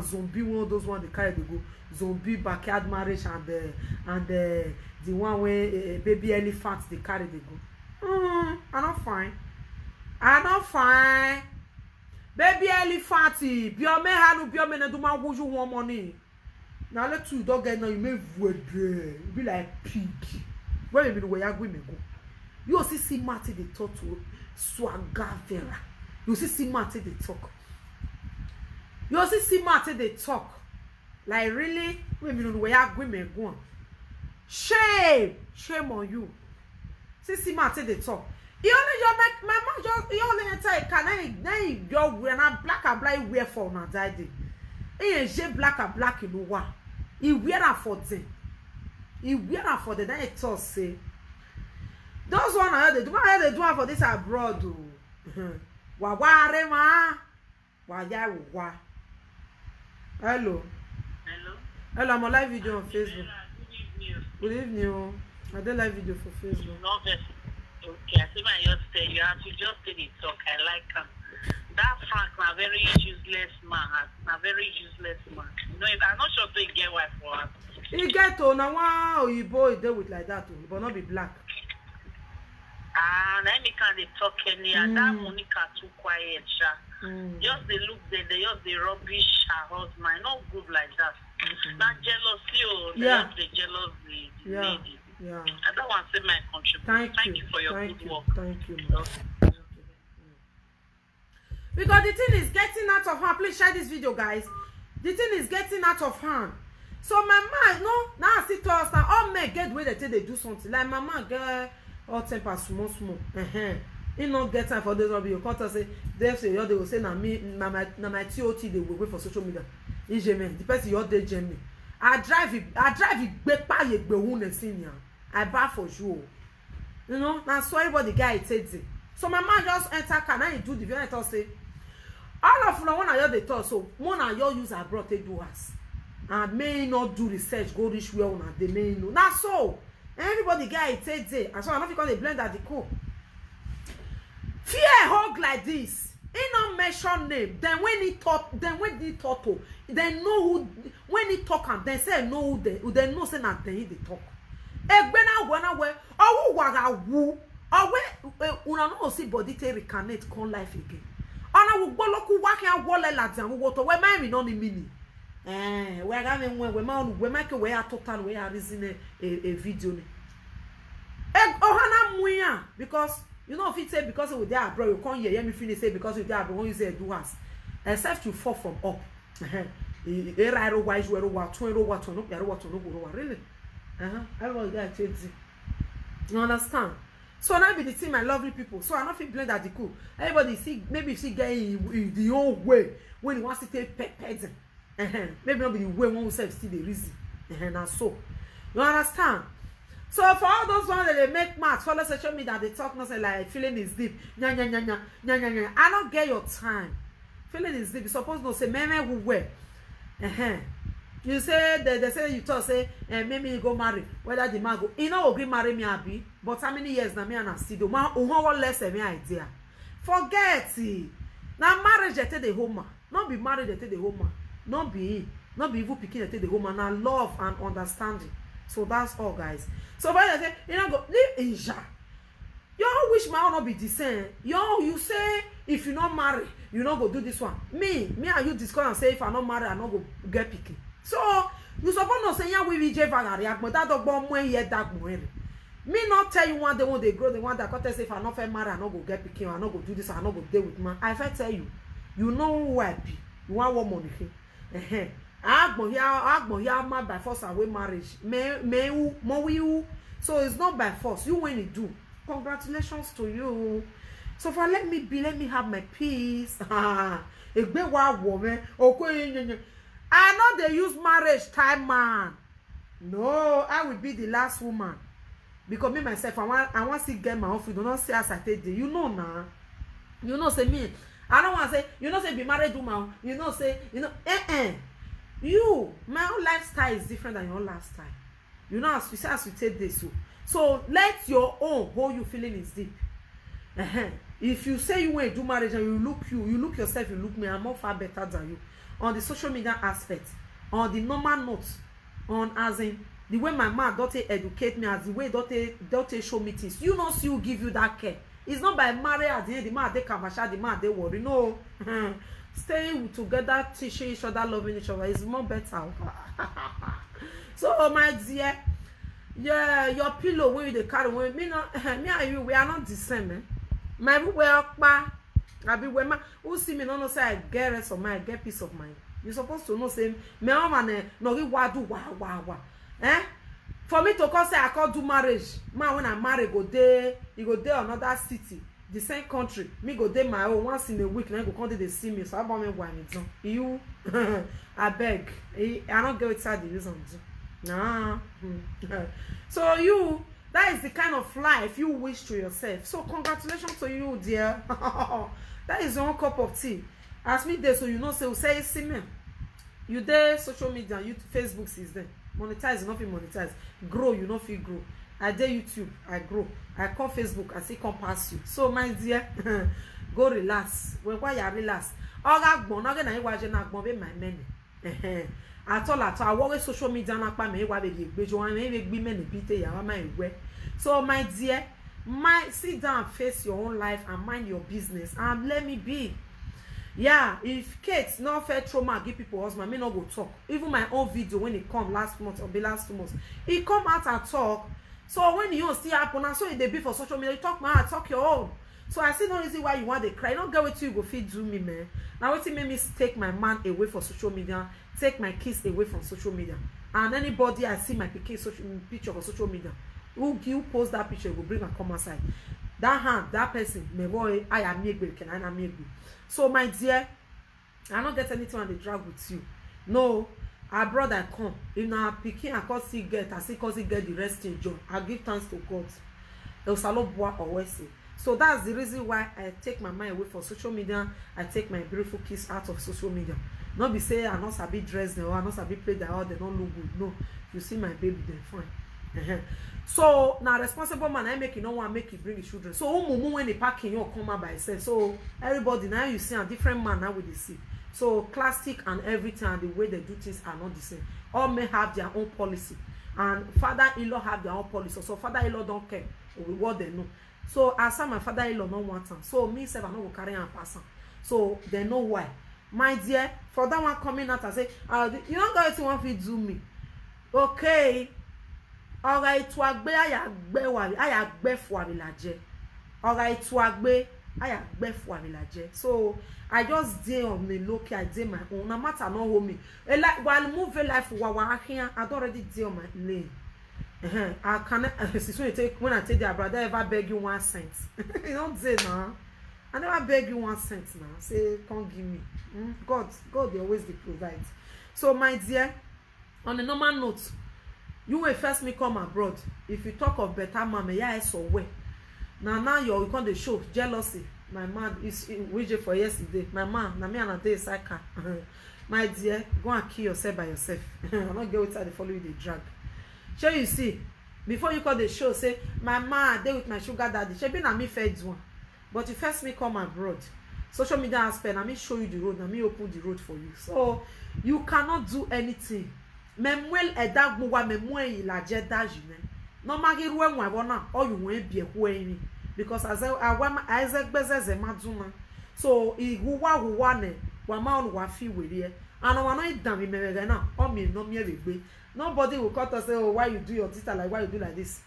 zombie. One of those ones they carry they go zombie backyard marriage and the one where baby elephants they carry they go. I'm not fine. Baby elephant, biome hanu biome na do ma wuju one money. Now let you don't get now you may be like pig. Where you mean where you go? You see Marty they talk to Swagavera. You see Marty they talk. You see Marty they talk. Like really? Where you mean where you go? Shame on you. See Marty they talk. You only your my mom just you only enter a car then you wear na black and black wear for na daddy. He black and black you know what? He wear that for them. He wear that for the then it all say. Those one I they do for this abroad. Wa ma. Wa ya wa. Hello. Hello, I'm on live video on Facebook. Good evening. I did live video for Facebook. Okay, I see my just say you have to just say the talk. I like him. That Frank, a very useless man. A very useless man. You know, I'm not sure to get wife for us. He get to now wow, you boy deal with like that, but not be black. And let me kind of talk any and that Monica too quiet, just the look they just the rubbish her husband. Not good like that. Not jealousy or just the jealous lady. Yeah. I don't want to say my contribution. Thank you for your good work. Thank you. Because the thing is getting out of hand. Please share this video, guys. The thing is getting out of hand. So my man, no, now I see to us now. All men get where they do something. Like my man get all temper small. He not get time for those of you. Can't say they will say na me na my TOT they will wait for social media. The person your day Germany. I drive it back by a bewune senior. I buy for sure. You know, now so everybody guy takes it. So my man just enter car and he do the video and say, all of them when I hear the talk, so one of your use abroad they do us. And may not do research, go reach where on they may know. Now so everybody guy takes it. And so I don't because they blend at the core. Fear hug like this. He not mention name. Then when he talk to, they know who. When he talk and then say no who they know say na then he talk. Egbena wana we owu waga wu owe una no see body te recarnate come life again. Ona wo gboloku wa kan wo le ladian wo to we mai mi no ni mini. We ga me we ma we make we are total we are reason a video ni. Ohana muya because you know if it say because we there abroad you come hear me finish say because you there abroad when you say do us except you fall from up. Really? You understand? So now be the thing, my lovely people. So I don't feel blend at the cool. Everybody see, maybe she get in the old way when he wants to take pets. Maybe not be the way one will say still the reason. And so you understand? So for all those ones that they make maths, follow social media, they talk nothing like feeling is deep. I don't get your time. Feeling is deep. You're supposed to say meme who wear. You say they say you talk say make me go marry whether the man go he no agree marry me abi but how many years na me and still man who less me idea forget it. Now marriage they take the home man not be married they take the home man not be evil pikin they take the home man na love and understanding. So that's all guys. So when they say you know go live Asia you all wish my own not be the same. You say if you not marry you not go do this one. Me and you discuss and say if I not marry I not go get pikin. So you suppose not say yeah we VJ Valerie but that dog bomb when here that boy. Me not tell you one day when they grow the one that got say if I not fair marry I not go get pikin I not go do this I not go deal with man. I fair tell you know who I be. You want what money? Agbo here mad by force away marriage. So it's not by force. You when you do. Congratulations to you. So for let me have my peace. I know they use marriage time man. No, I will be the last woman. Because me myself, I want to get my own freedom. Don't say as I take it. You know now. You know say me. I don't want to say, you know say be married woman. You know say, you know, You, my own lifestyle is different than your own lifestyle. You know as you take this. So let your own how you feeling is deep. If you say you want to do marriage and you look yourself, you look me, I'm more far better than you. On the social media aspect, on the normal notes, on as in the way my man don't educate me, as the way don't show me things. You know, see you give you that care. It's not by marriage at the end, the man they converse, the man they worry. No, staying together, teaching each other, loving each other is more better. So my dear, yeah, your pillow when you carry when me and you we are not the same. My I be when who see me no say I get rest of mind, I get peace of mind. You supposed to know say me man no gi wa do wa. For me to come say I can't do marriage. Man when I marry go there, you go there another city, the same country. Me go there my own once in a week. Now go come they see me. So I me why me done. You I beg. I don't get inside the reason. Nah. So you that is the kind of life you wish to yourself. So congratulations to you, dear. That is your own cup of tea. Ask me there so you know say see me. You there social media, YouTube, Facebook is there. Monetize, you not feel monetize. Grow, you not feel grow. I dare YouTube, I grow. I call Facebook, I see come pass you. So my dear, go relax. When why you relax? Oga gbon, oga na iwa je na gbon be my money. At all, I work with social media na pa me wa be gbejo wan me gbe me ne bite ya wa my we. So my dear, sit down, face your own life and mind your business and let me be. Yeah, if Kate not fair trauma give people husband, me not go talk. Even my own video when it come last month or the last 2 months, it come out and talk. So when you see happen, and so it they be for social media, you talk my talk your own. So I see no reason why you want to cry. Don't get with you go feed do me, man. Now what made me take my man away from social media, take my kids away from social media. And anybody I see my picture on social media, who post that picture will bring and come outside. That hand, that person, me boy, I am me can I am me. So my dear, I don't get anything on the drag with you. No, our brother come. If now picking I cause he get, I see cause he get the rest in joy. I give thanks to God. So that's the reason why I take my mind away from social media. I take my beautiful kids out of social media. Not be say I not sabi dress them or I not sabi play the out, they don't look good. No, you see my baby, they're fine. So now responsible man I make you no one make you bring the children. So when they packing you come out by itself. So everybody now you see a different man now with the see. So classic and everything and the way they do things are not the same. All men have their own policy and father-in-law have their own policy. So father-in-law don't care with what they know. So as my father-in-law don't want them. So me say I no go carry and pass them. So they know why. My dear, for that one coming out and say, you don't go to want to do me. Okay. Alright, to agbe aya gbe fuari laje. Alright, to agbe aya gbe fuari laje. So I just dey on me low key, I dey my own. No matter no hold me. Like while move life wa here, I don't already dey on my lane. I cannot when I take the brother ever beg you 1 cent. You don't say now. I never beg you 1 cent now. Say can't give me. God they always dey provide. So my dear, on a normal note, you will first me come abroad. If you talk of better mama, yeah, so way. Now you come the show jealousy. My man is WJ for yesterday. My man, na me and a day cycle. My dear, go and kill yourself by yourself. I'm not get with her, they follow you, they drag. Sure, you see, before you call the show, say, my man, they with my sugar daddy. She been a me fed one. But you first me come abroad. Social media aspect, I me show you the road, I me open the road for you. So, you cannot do anything. Memwell edag muwa memwe la jeda jine. No magi ruwe mwa wana, or you won't be a hueni. Because as I said, bezeze maduna. So, I huwa ne, wama on wafi with ye. And I want to damn me now. Or me no me be. Nobody will cut us say, oh, why you do your sister like why you do like this?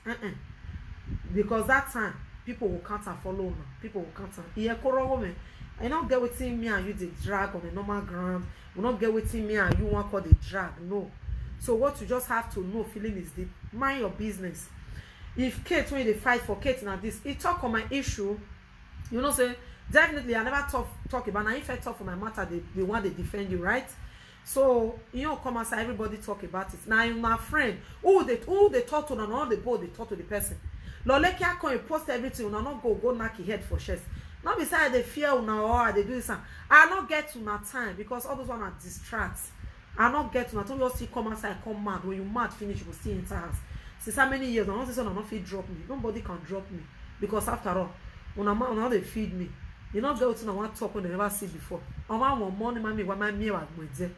Because that time people will count and follow now. People will count and yeah, woman. I don't get with me and you the drag on the normal ground. We not get with me and you want call the drag. No. So what you just have to know, feeling is deep. Mind your business. If Kate when they fight for Kate now this, it talk on my issue. You know, say definitely I never talk about. Now if I talk for my matter, they want to defend you, right? So you know, come outside, everybody talk about it. Now you're my friend. Who they talk to, and all the board they talk to the person. Loleki can post everything, and not go knock your head for chest. Not beside the fear now or they do this. I not get to my time because all those one are distract. I not get to my time. You see come outside, come mad. When you mad finish, you will see in house. Since how many years? I don't say so. I not feel drop me. Nobody can drop me because after all, when I'm now they feed me. You not go to one talk when they never see before. I want one money, mommy. What my me was going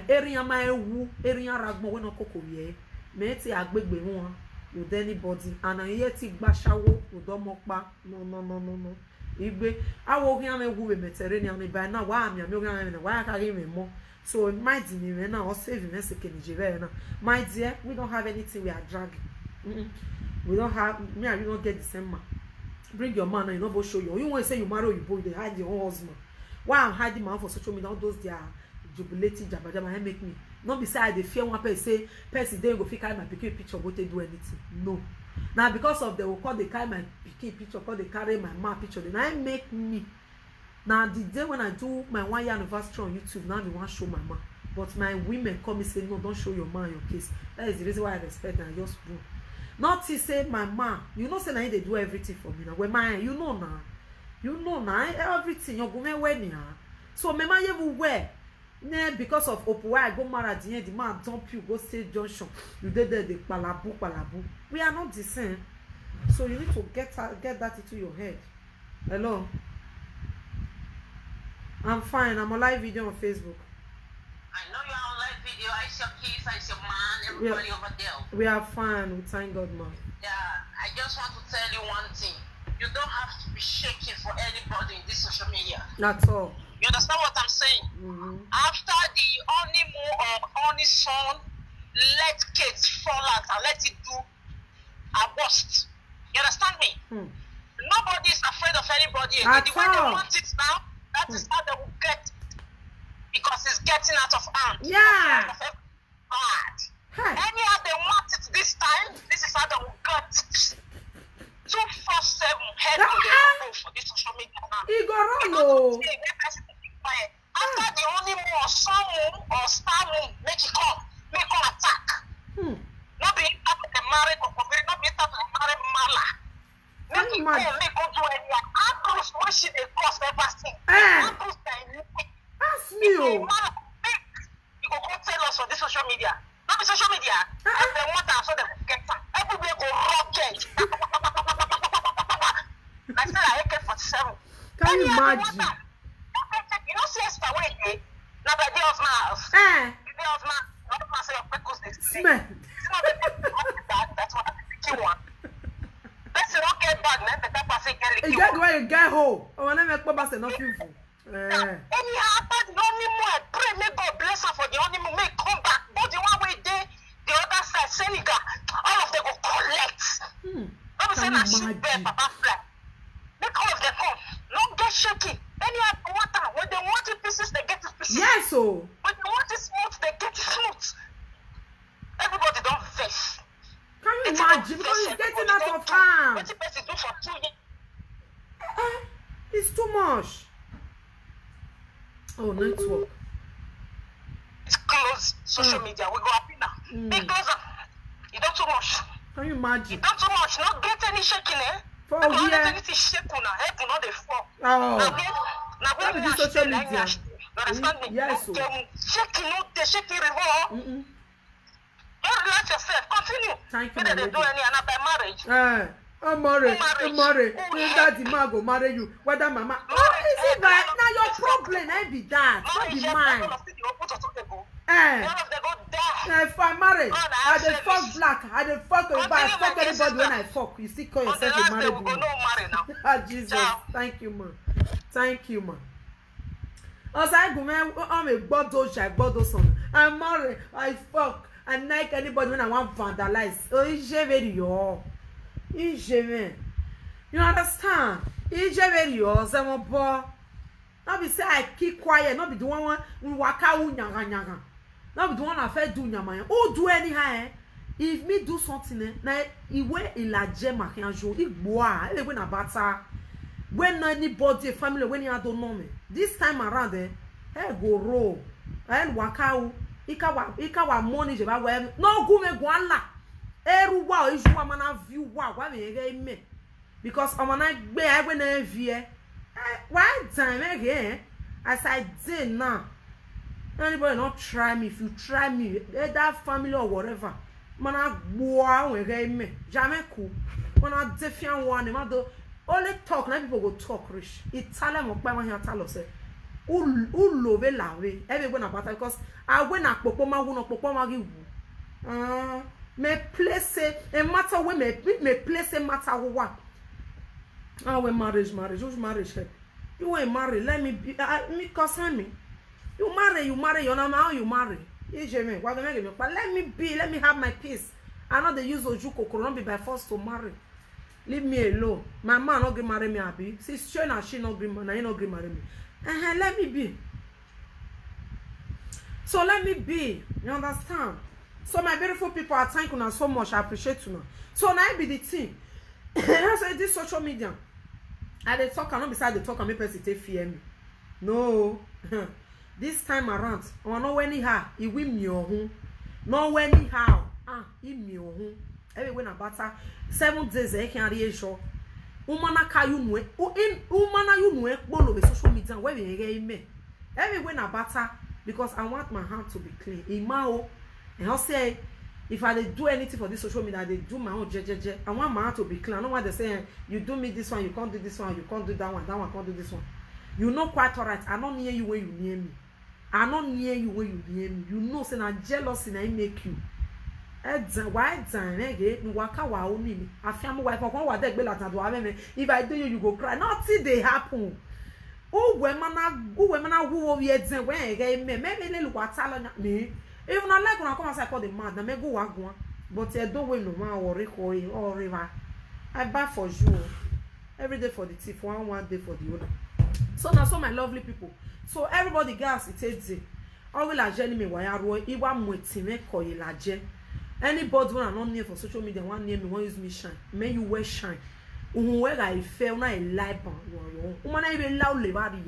area my wu area ragmo we no koko ye me ti agbegbe won with anybody and yet ti gbasawo odomopa no igbe awo hian me wu we Mediterranean me by now wa am ya me hian me wa carry me more so my di me na o save me se kenije na my dear we don't have anything we are dragging we don't have me and you don't get the same man bring your man and you no go show you want say you marry you boy they hide your own husband why I'm hiding man for social media all those they are jubilating jabajama make me not beside the fear one person say they go fit carry my pikin picture go to do anything no now because of they will call they carry my pikin picture call they carry my man picture then I make me now the day when I do my 1 year anniversary on YouTube now they want to show my man but my women come and say no don't show your man your case that is the reason why I respect and I just do not to say my man you know say now they do everything for me now when my you know now everything you're going where me so my man you wear because of Opuwa, I go marry at the end, the man dump you, go stay junction. You did the palabu. We are not the same. So you need to get that into your head. Hello? I'm fine. I'm on live video on Facebook. I know you're on live video. I see your kids, I see your man, everybody over there. We are fine. We thank God, man. Yeah, I just want to tell you one thing. You don't have to be shaking for anybody in this social media. That's all. You understand what I'm saying? After the honeymoon or honeyson, let Kate fall out and let it do her worst. You understand me? Nobody is afraid of anybody again. The way they want it now, that is how they will get it. Because it's getting out of hand. Yeah. Anyhow they want it this time, this is how they will get it. 247 head on the road for this social media now. Igoro. After the honeymoon or sun moon or star moon, make it come attack. Not be after the married or not be after the married mala. Make it come, make go to any Andrews what she they cost ever seen. Andrews ask me. You go tell us on this social media. Not the social media. And they want to so they get everywhere go rocket. I said I AK-47. Can you imagine? You know, see Esther way again. Now the day of Mars. The day of Mars. Not Mars say your freckles they smell. It's not the that's what the one. Let's not get bad, man. Better pass it get you get where you get home. Oh, I never come back enough you. Anyhow, after the honeymoon, I pray may God bless her for the honeymoon. May come back. But the one way there, the other side, Senegal, all of them will collect. Let me say that she bear Papa fly. Make all of them come. Don't get shaky. Anyhow, when they want it pieces, they get it pieces. Yes, so. When they want it smooth, they get it smooth. Everybody don't face. Can you imagine? Because it's getting out of hand. What the person do for 2 years? It's too much. Oh, network. It's close. Social media. We go happy now. Because you don't too much. Can you imagine? You don't too much. Not get any shaking, eh? For not get anything shaking now. Head will not they fall. Oh. Now we social media. You understand me? Yes, so. Shake it. Don't relax yourself. Continue. Thank you, Whether they do any another marriage. I'm married. That the man go marry you. Whether mama. Oh, is it right? Now your problem ain't be that. Not be mine. If I marry, I dey fuck black. I dey fuck Yoruba. I fuck anybody when I fuck. You still call yourself a married woman. Ah, Jesus. Thank you, man. Thank you, man. Also, I go, man, I'm a bodo son. I'm married. I fuck. I like anybody when I want vandalize. Oh, it's very yo. It's very. You understand? It's very yo. Some boy. Not be say I keep quiet. Not be the one waka nyaga. Not be the one I fed do nyama. Oh, do anyhow. If me do something, na iwe ilaje makianjo. Igboa. Ele na bata. When anybody family when you don't know me. This time around, hey go roll. Hey waka. Ikawa money je ba we no go me gwanla eru wa isu wa mana view wa me ge me because amana gbe I we na vie why time again as I did now anybody not try me. If you try me that family or whatever mana gbo we ge me jamais cool mana defiant one ma do only talk na people go talk rich Italian mo pa ma here tell us love lawe everyone about that because I when a popo ma wu no popo ma gi wu me place a matter when me place a matter what when marriage who's marriage you ain't married let me be me concern me you marry you know how you marry what but let me be let me have my peace I know they use oju kokoro not be by force to marry leave me alone my man not gree marry me abi see sure na she not gree na he not gree marry me let me be. So let me be. You understand? So my beautiful people, I thank you so much. I appreciate you now. So now be the thing. I say this social media. I dey talk, I not beside the talk and make person take fear me. No. This time around, I know anyhow. He win me home. No anyhow. He me home. Everywhere na bata 7 days. I can't really show. Umana ka you know umana you know ekpolo be social media where we get me everywhere na bata because I want my hand to be clean imao and I say if I do anything for this social media they do my own jejeje I want my hand to be clean I don't want to say you do me this one you can't do this one you can't do that one can't do this one you know quite all right I don't near you when you near me I don't near you when you near me you know say na jealousy na make you why again waka wa only afiamu wife kon wa degbe latan do ame if I do you go cry nothing they happen o we mana wo ye den when again me le wata lo me even I like when I come as I call the man na me go wa gun but e don't we no man worry ko or river I buy for you every day for the thief one day for the other so now so my lovely people so everybody gas it is all will la je ni me wa ya ro iwa mweti me ko yi la je anybody when I'm not near for social media one near me one use me shine may you wear shine where I feel na a lie ban woman even loud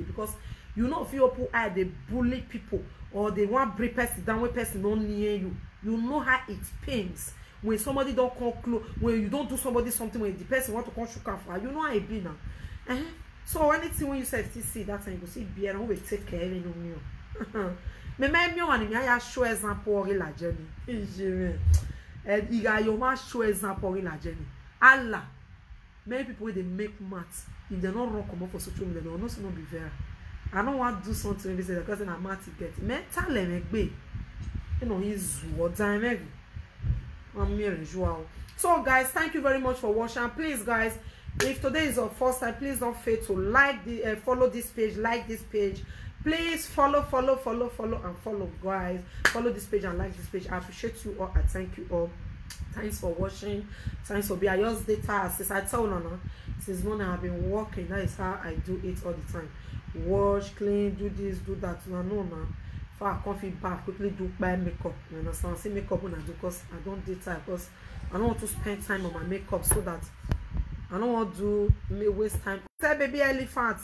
because you know if you people are they bully people or they want bring person down when person not near you you know how it pains when somebody don't come close when you don't do somebody something when the person want to come shoot for you know how it be now so anything when you say see that time you go see beer who will take care of you me one me I show example la journey you got your man show example la journey Allah many people they make maths if they not run come up for social media no so not be fair I don't want to do something because because na maths get mental me gbe you know he's what time every so guys thank you very much for watching please guys if today is your first time please don't fail to like the follow this page like this page. Please follow and follow guys follow this page and like this page I appreciate you all I thank you all thanks for watching thanks for being I use data since I tell no since morning I've been working that is how I do it all the time wash clean do this do that no for I can't feel back quickly do buy makeup you understand see makeup when I do because I don't data because I don't want to spend time on my makeup so that I don't want to waste time tell baby elephant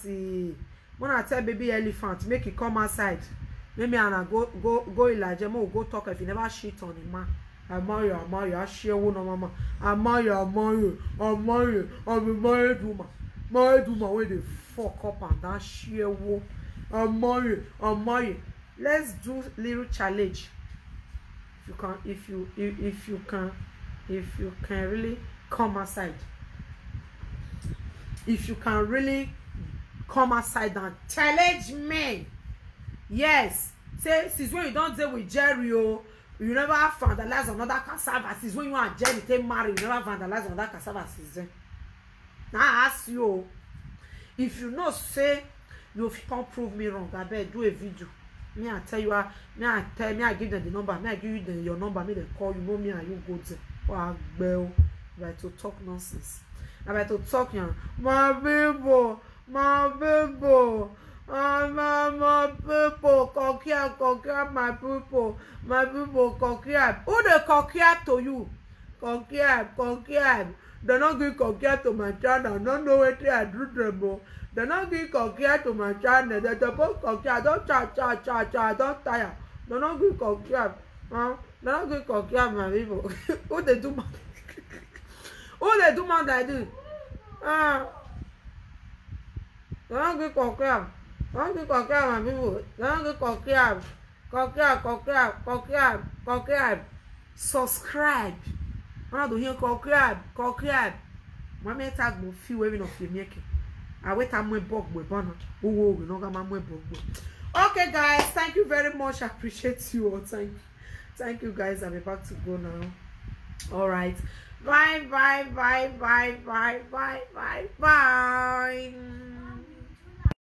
when I tell baby elephant make it come outside maybe and go Elijah mo go talk if you never shit on him man Amaya I share one mama Amaya I'm married woman where they fuck up and that share wo Omoye. Let's do little challenge. If you can really come outside. If you can really come outside and challenge me. Yes. Say, since when you don't deal with Jerry, oh, you never vandalize another cassava. Since when you and Jerry take marry, you never vandalize another cassava since then. Now I ask you, if you know, say, you can't prove me wrong, I better do a video. Me, I tell you, I give them the number, me, I give you your number, me, they call you, know me, and you go there. Oh, bell, right to talk nonsense. I better to talk, you know, my people, my people, cocky, my people, cocky. Who the cocky to you? Cocky. They're not going cocky to my channel. I don't know what I do them. They're not going cocky to my channel. They're both cocky. I don't cha. I don't tire. They're not going cocky. They're not going cocky, my people. Who they do man? Who they do man that I do? They're not going cocky. Don't be cocky, my people. Don't be cocky. Subscribe. When I do hear cocky. My mate tag mo feel waving of your make. I wait a more bug with bonnet. Oh, we no got my more bug. Okay, guys, thank you very much. I appreciate you all. Thank you, guys. I'm about to go now. All right. Bye.